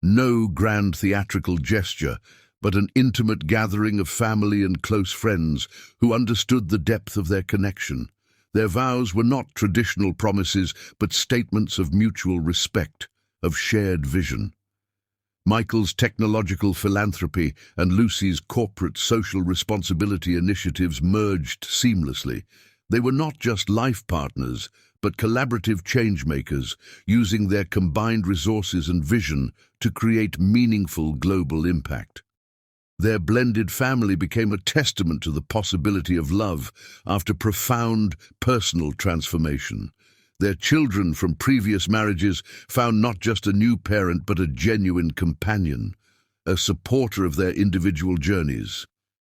No grand theatrical gesture, but an intimate gathering of family and close friends who understood the depth of their connection. Their vows were not traditional promises, but statements of mutual respect, of shared vision. Michael's technological philanthropy and Lucy's corporate social responsibility initiatives merged seamlessly. They were not just life partners, but collaborative changemakers, using their combined resources and vision to create meaningful global impact. Their blended family became a testament to the possibility of love after profound personal transformation. Their children from previous marriages found not just a new parent but a genuine companion, a supporter of their individual journeys.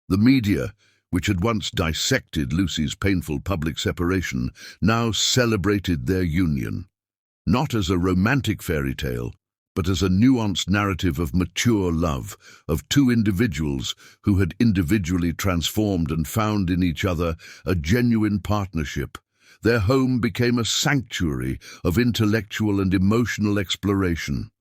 The media, which had once dissected Lucy's painful public separation, now celebrated their union, not as a romantic fairy tale, but as a nuanced narrative of mature love, of two individuals who had individually transformed and found in each other a genuine partnership. Their home became a sanctuary of intellectual and emotional exploration.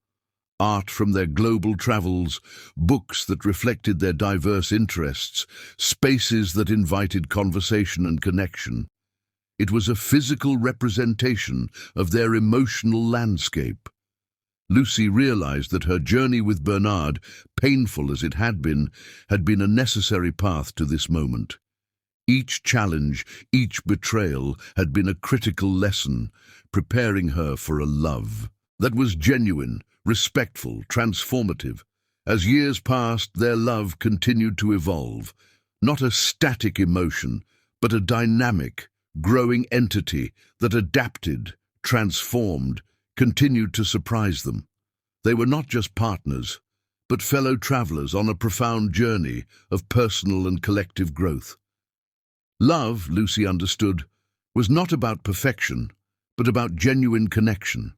Art from their global travels, books that reflected their diverse interests, spaces that invited conversation and connection. It was a physical representation of their emotional landscape. Lucy realized that her journey with Bernard, painful as it had been a necessary path to this moment. Each challenge, each betrayal had been a critical lesson, preparing her for a love that was genuine, respectful, transformative. As years passed, their love continued to evolve, not a static emotion, but a dynamic, growing entity that adapted, transformed, continued to surprise them. They were not just partners, but fellow travelers on a profound journey of personal and collective growth. Love, Lucy understood, was not about perfection, but about genuine connection,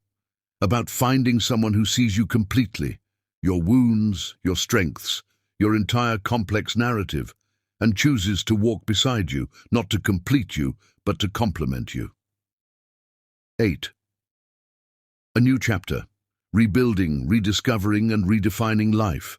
about finding someone who sees you completely, your wounds, your strengths, your entire complex narrative, and chooses to walk beside you, not to complete you, but to complement you. 8. A new chapter, rebuilding, rediscovering, and redefining life.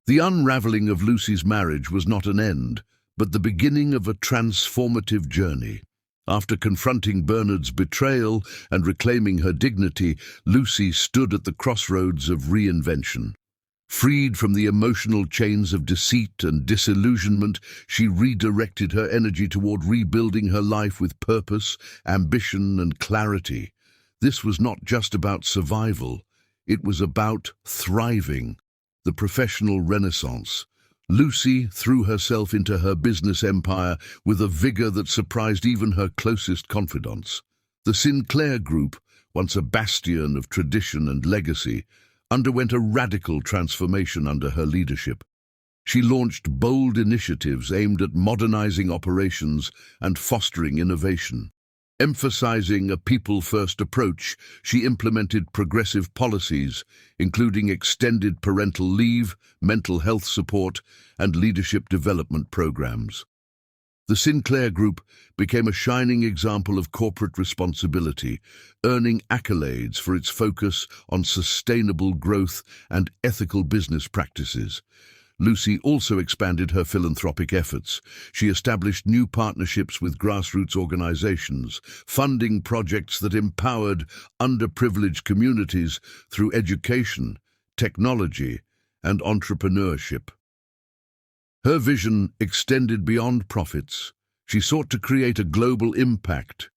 The unraveling of Lucy's marriage was not an end, but the beginning of a transformative journey. After confronting Bernard's betrayal and reclaiming her dignity, Lucy stood at the crossroads of reinvention. Freed from the emotional chains of deceit and disillusionment, she redirected her energy toward rebuilding her life with purpose, ambition, and clarity. This was not just about survival, it was about thriving. The professional renaissance. Lucy threw herself into her business empire with a vigor that surprised even her closest confidants. The Sinclair Group, once a bastion of tradition and legacy, underwent a radical transformation under her leadership. She launched bold initiatives aimed at modernizing operations and fostering innovation. Emphasizing a people-first approach, she implemented progressive policies, including extended parental leave, mental health support, and leadership development programs. The Sinclair Group became a shining example of corporate responsibility, earning accolades for its focus on sustainable growth and ethical business practices. Lucy also expanded her philanthropic efforts. She established new partnerships with grassroots organizations, funding projects that empowered underprivileged communities through education, technology, and entrepreneurship. Her vision extended beyond profits. She sought to create a global impact,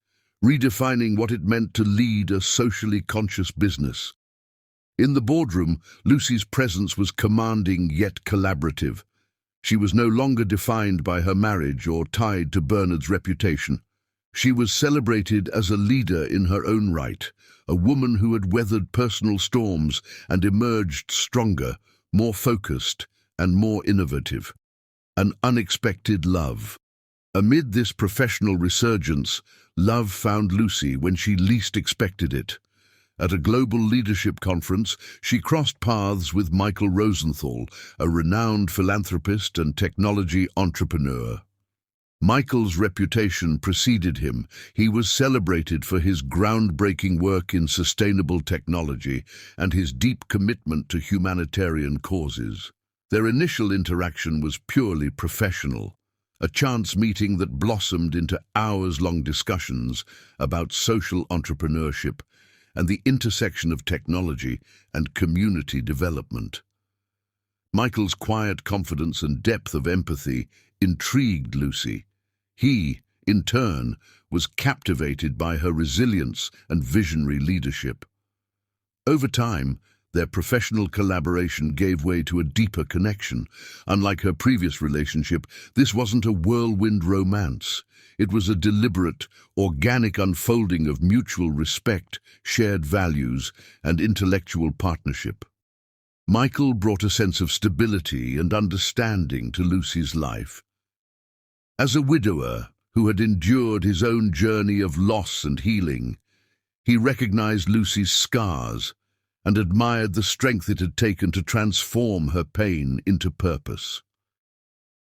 redefining what it meant to lead a socially conscious business. In the boardroom, Lucy's presence was commanding yet collaborative. She was no longer defined by her marriage or tied to Bernard's reputation. She was celebrated as a leader in her own right, a woman who had weathered personal storms and emerged stronger, more focused, and more innovative. An unexpected love. Amid this professional resurgence, love found Lucy when she least expected it. At a global leadership conference, she crossed paths with Michael Rosenthal, a renowned philanthropist and technology entrepreneur. Michael's reputation preceded him. He was celebrated for his groundbreaking work in sustainable technology and his deep commitment to humanitarian causes. Their initial interaction was purely professional, a chance meeting that blossomed into hours-long discussions about social entrepreneurship and the intersection of technology and community development. Michael's quiet confidence and depth of empathy intrigued Lucy. He, in turn, was captivated by her resilience and visionary leadership. Over time, their professional collaboration gave way to a deeper connection. Unlike her previous relationship, this wasn't a whirlwind romance. It was a deliberate, organic unfolding of mutual respect, shared values, and intellectual partnership. Michael brought a sense of stability and understanding to Lucy's life. As a widower who had endured his own journey of loss and healing, he recognized Lucy's scars and admired the strength it had taken to transform her pain into purpose.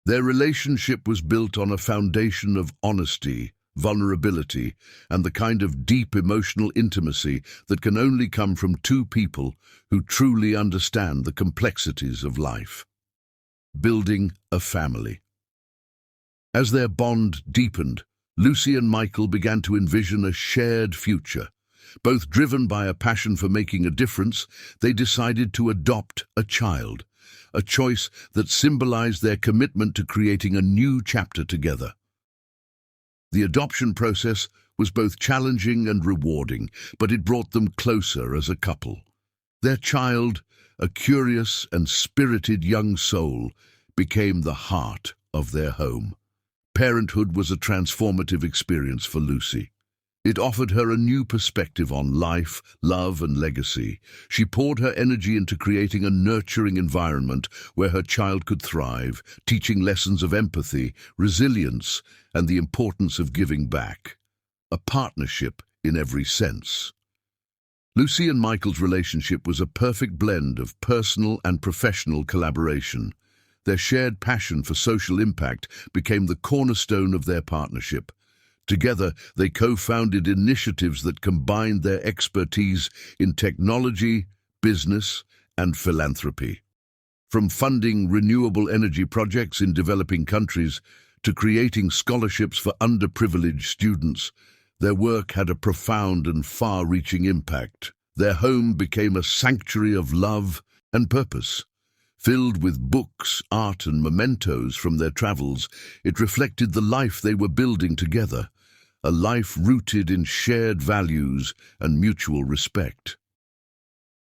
Their relationship was built on a foundation of honesty, vulnerability, and the kind of deep emotional intimacy that can only come from two people who truly understand the complexities of life. Building a family. As their bond deepened, Lucy and Michael began to envision a shared future. Both driven by a passion for making a difference, they decided to adopt a child, a choice that symbolized their commitment to creating a new chapter together. The adoption process was both challenging and rewarding, but it brought them closer as a couple. Their child, a curious and spirited young soul, became the heart of their home. Parenthood was a transformative experience for Lucy. It offered her a new perspective on life, love, and legacy. She poured her energy into creating a nurturing environment where her child could thrive, teaching lessons of empathy, resilience, and the importance of giving back. A partnership in every sense. Lucy and Michael's relationship was a perfect blend of personal and professional collaboration. Their shared passion for social impact became the cornerstone of their partnership. Together, they co-founded initiatives that combined their expertise in technology, business, and philanthropy. From funding renewable energy projects in developing countries to creating scholarships for underprivileged students, their work had a profound and far-reaching impact. Their home became a sanctuary of love and purpose. Filled with books, art, and mementos from their travels, it reflected the life they were building together, a life rooted in shared values and mutual respect.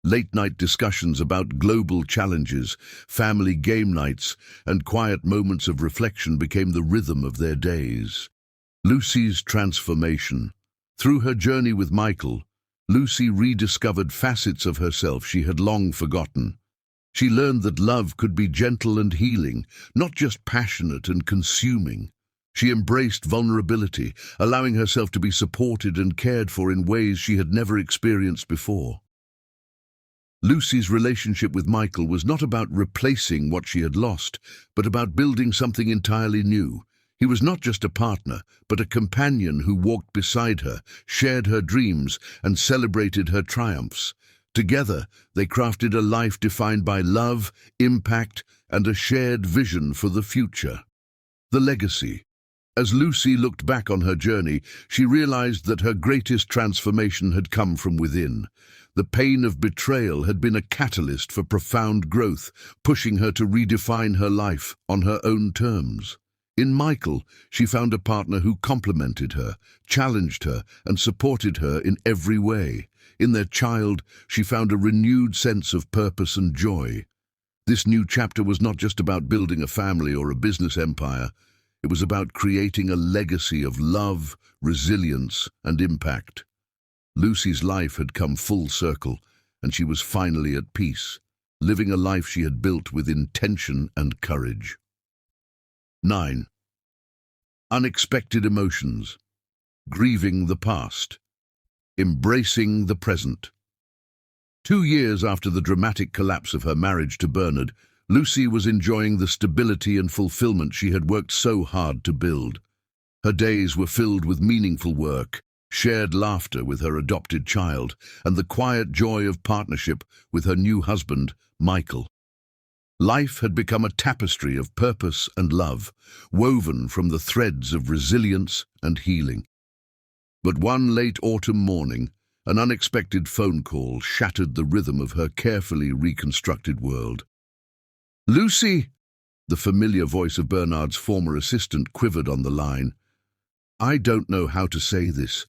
Late-night discussions about global challenges, family game nights, and quiet moments of reflection became the rhythm of their days. Lucy's transformation. Through her journey with Michael, Lucy rediscovered facets of herself she had long forgotten. She learned that love could be gentle and healing, not just passionate and consuming. She embraced vulnerability, allowing herself to be supported and cared for in ways she had never experienced before. Lucy's relationship with Michael was not about replacing what she had lost, but about building something entirely new. He was not just a partner, but a companion who walked beside her, shared her dreams, and celebrated her triumphs. Together, they crafted a life defined by love, impact, and a shared vision for the future. The legacy. As Lucy looked back on her journey, she realized that her greatest transformation had come from within. The pain of betrayal had been a catalyst for profound growth, pushing her to redefine her life on her own terms. In Michael, she found a partner who complemented her, challenged her, and supported her in every way. In their child, she found a renewed sense of purpose and joy. This new chapter was not just about building a family or a business empire. It was about creating a legacy of love, resilience, and impact. Lucy's life had come full circle, and she was finally at peace, living a life she had built with intention and courage. 9. Unexpected emotions. Grieving the past. Embracing the present. 2 years after the dramatic collapse of her marriage to Bernard, Lucy was enjoying the stability and fulfillment she had worked so hard to build. Her days were filled with meaningful work, shared laughter with her adopted child, and the quiet joy of partnership with her new husband, Michael. Life had become a tapestry of purpose and love, woven from the threads of resilience and healing. But one late autumn morning, an unexpected phone call shattered the rhythm of her carefully reconstructed world. "Lucy!" The familiar voice of Bernard's former assistant quivered on the line. "I don't know how to say this.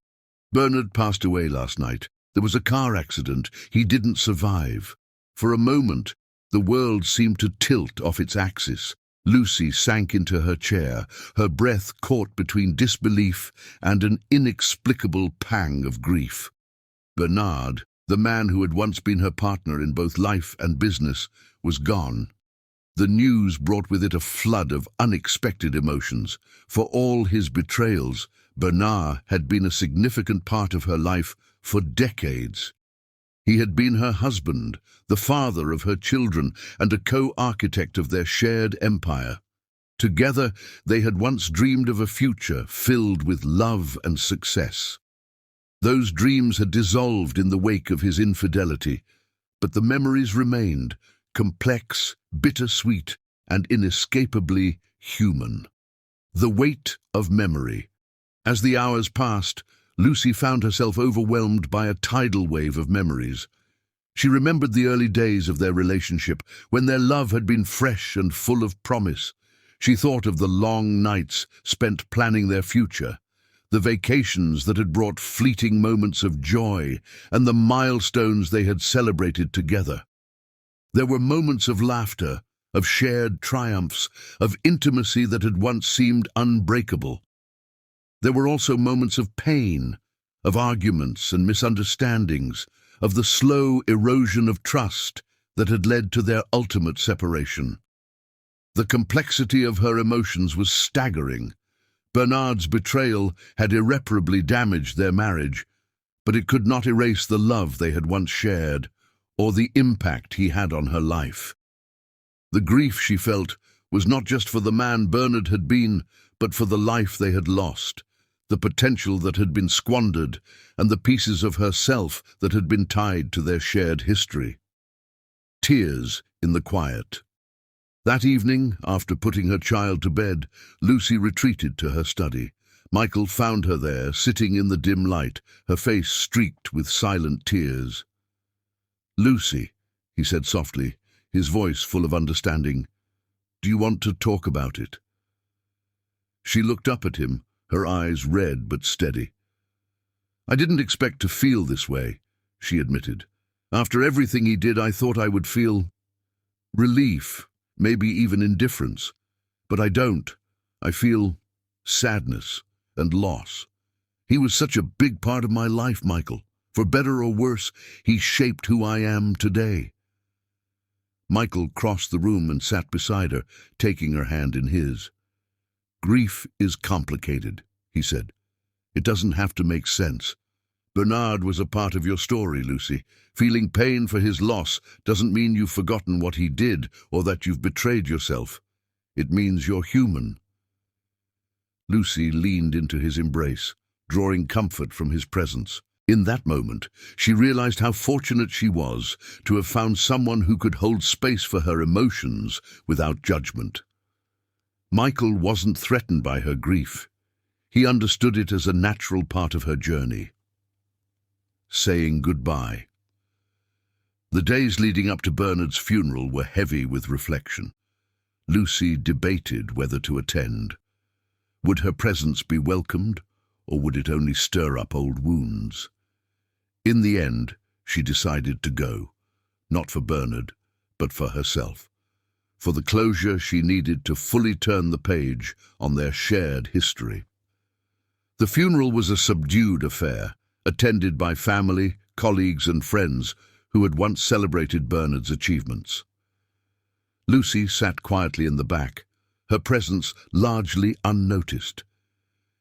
Bernard passed away last night. There was a car accident. He didn't survive." For a moment, the world seemed to tilt off its axis. Lucy sank into her chair, her breath caught between disbelief and an inexplicable pang of grief. Bernard, the man who had once been her partner in both life and business, was gone. The news brought with it a flood of unexpected emotions. For all his betrayals, Bernard had been a significant part of her life for decades. He had been her husband, the father of her children, and a co-architect of their shared empire. Together, they had once dreamed of a future filled with love and success. Those dreams had dissolved in the wake of his infidelity, but the memories remained, complex, bittersweet, and inescapably human. The weight of memory. As the hours passed, Lucy found herself overwhelmed by a tidal wave of memories. She remembered the early days of their relationship, when their love had been fresh and full of promise. She thought of the long nights spent planning their future, the vacations that had brought fleeting moments of joy, and the milestones they had celebrated together. There were moments of laughter, of shared triumphs, of intimacy that had once seemed unbreakable. There were also moments of pain, of arguments and misunderstandings, of the slow erosion of trust that had led to their ultimate separation. The complexity of her emotions was staggering. Bernard's betrayal had irreparably damaged their marriage, but it could not erase the love they had once shared, or the impact he had on her life. The grief she felt was not just for the man Bernard had been, but for the life they had lost, the potential that had been squandered, and the pieces of herself that had been tied to their shared history. Tears in the quiet. That evening, after putting her child to bed, Lucy retreated to her study. Michael found her there, sitting in the dim light, her face streaked with silent tears. "Lucy," he said softly, his voice full of understanding, "do you want to talk about it?" She looked up at him, her eyes red but steady. "I didn't expect to feel this way," she admitted. "After everything he did, I thought I would feel relief, maybe even indifference. But I don't. I feel sadness and loss. He was such a big part of my life, Michael. For better or worse, he shaped who I am today." Michael crossed the room and sat beside her, taking her hand in his. "Grief is complicated," he said. "It doesn't have to make sense. Bernard was a part of your story, Lucy. Feeling pain for his loss doesn't mean you've forgotten what he did or that you've betrayed yourself. It means you're human." Lucy leaned into his embrace, drawing comfort from his presence. In that moment, she realized how fortunate she was to have found someone who could hold space for her emotions without judgment. Michael wasn't threatened by her grief. He understood it as a natural part of her journey. Saying goodbye. The days leading up to Bernard's funeral were heavy with reflection. Lucy debated whether to attend. Would her presence be welcomed, or would it only stir up old wounds? In the end, she decided to go, not for Bernard, but for herself, for the closure she needed to fully turn the page on their shared history. The funeral was a subdued affair, attended by family, colleagues and friends who had once celebrated Bernard's achievements. Lucy sat quietly in the back, her presence largely unnoticed.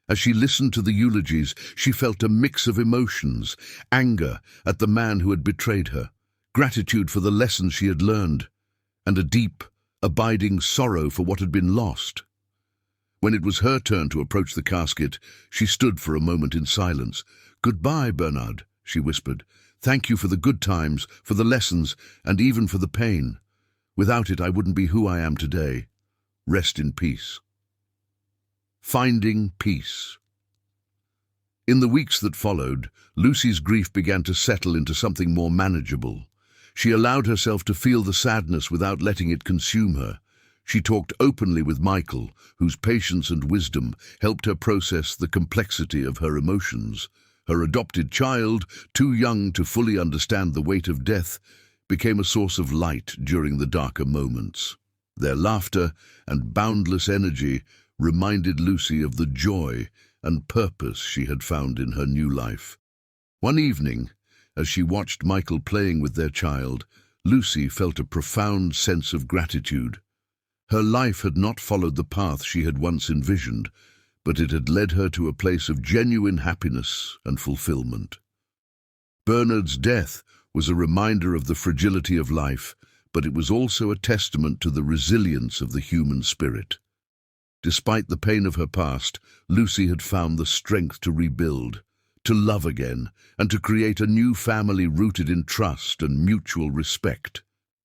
As she listened to the eulogies, she felt a mix of emotions: anger at the man who had betrayed her, gratitude for the lessons she had learned, and a deep, abiding sorrow for what had been lost. When it was her turn to approach the casket, she stood for a moment in silence. "Goodbye, Bernard," she whispered. "Thank you for the good times, for the lessons, and even for the pain. Without it, I wouldn't be who I am today. Rest in peace." Finding peace. In the weeks that followed, Lucy's grief began to settle into something more manageable. She allowed herself to feel the sadness without letting it consume her. She talked openly with Michael, whose patience and wisdom helped her process the complexity of her emotions. Her adopted child, too young to fully understand the weight of death, became a source of light during the darker moments. Their laughter and boundless energy reminded Lucy of the joy and purpose she had found in her new life. One evening, as she watched Michael playing with their child, Lucy felt a profound sense of gratitude. Her life had not followed the path she had once envisioned, but it had led her to a place of genuine happiness and fulfillment. Bernard's death was a reminder of the fragility of life, but it was also a testament to the resilience of the human spirit. Despite the pain of her past, Lucy had found the strength to rebuild, to love again, and to create a new family rooted in trust and mutual respect.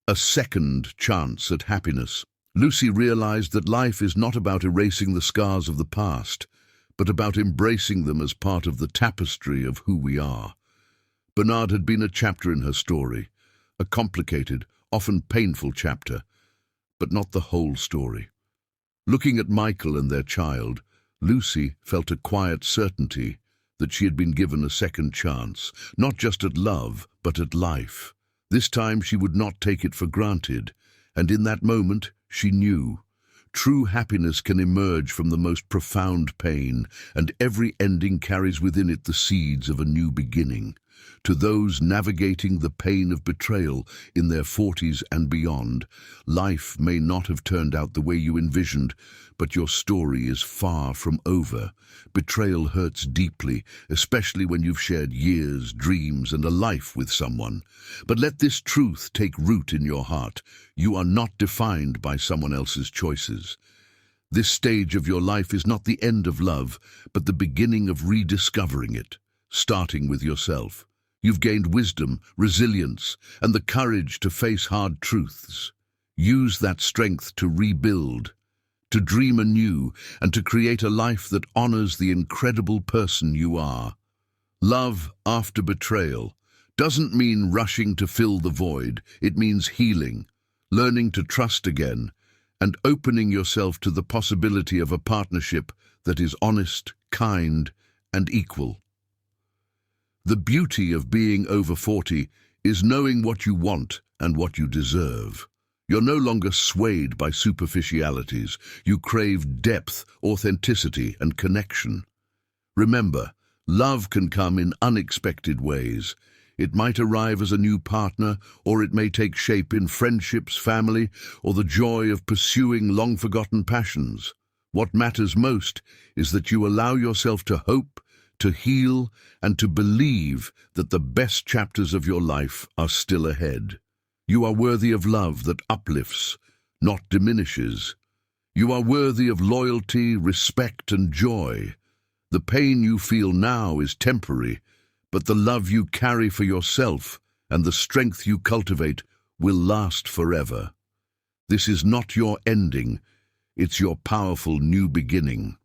A second chance at happiness. Lucy realized that life is not about erasing the scars of the past, but about embracing them as part of the tapestry of who we are. Bernard had been a chapter in her story, a complicated, often painful chapter, but not the whole story. Looking at Michael and their child, Lucy felt a quiet certainty that she had been given a second chance, not just at love, but at life. This time she would not take it for granted, and in that moment she knew. True happiness can emerge from the most profound pain, and every ending carries within it the seeds of a new beginning. To those navigating the pain of betrayal in their 40s and beyond, life may not have turned out the way you envisioned, but your story is far from over. Betrayal hurts deeply, especially when you've shared years, dreams, and a life with someone. But let this truth take root in your heart. You are not defined by someone else's choices. This stage of your life is not the end of love, but the beginning of rediscovering it, starting with yourself. You've gained wisdom, resilience, and the courage to face hard truths. Use that strength to rebuild, to dream anew, and to create a life that honors the incredible person you are. Love after betrayal doesn't mean rushing to fill the void. It means healing, learning to trust again, and opening yourself to the possibility of a partnership that is honest, kind, and equal. The beauty of being over 40 is knowing what you want and what you deserve. You're no longer swayed by superficialities. You crave depth, authenticity, and connection. Remember, love can come in unexpected ways. It might arrive as a new partner, or it may take shape in friendships, family, or the joy of pursuing long-forgotten passions. What matters most is that you allow yourself to hope, to heal, and to believe that the best chapters of your life are still ahead. You are worthy of love that uplifts, not diminishes. You are worthy of loyalty, respect, and joy. The pain you feel now is temporary, but the love you carry for yourself and the strength you cultivate will last forever. This is not your ending, it's your powerful new beginning.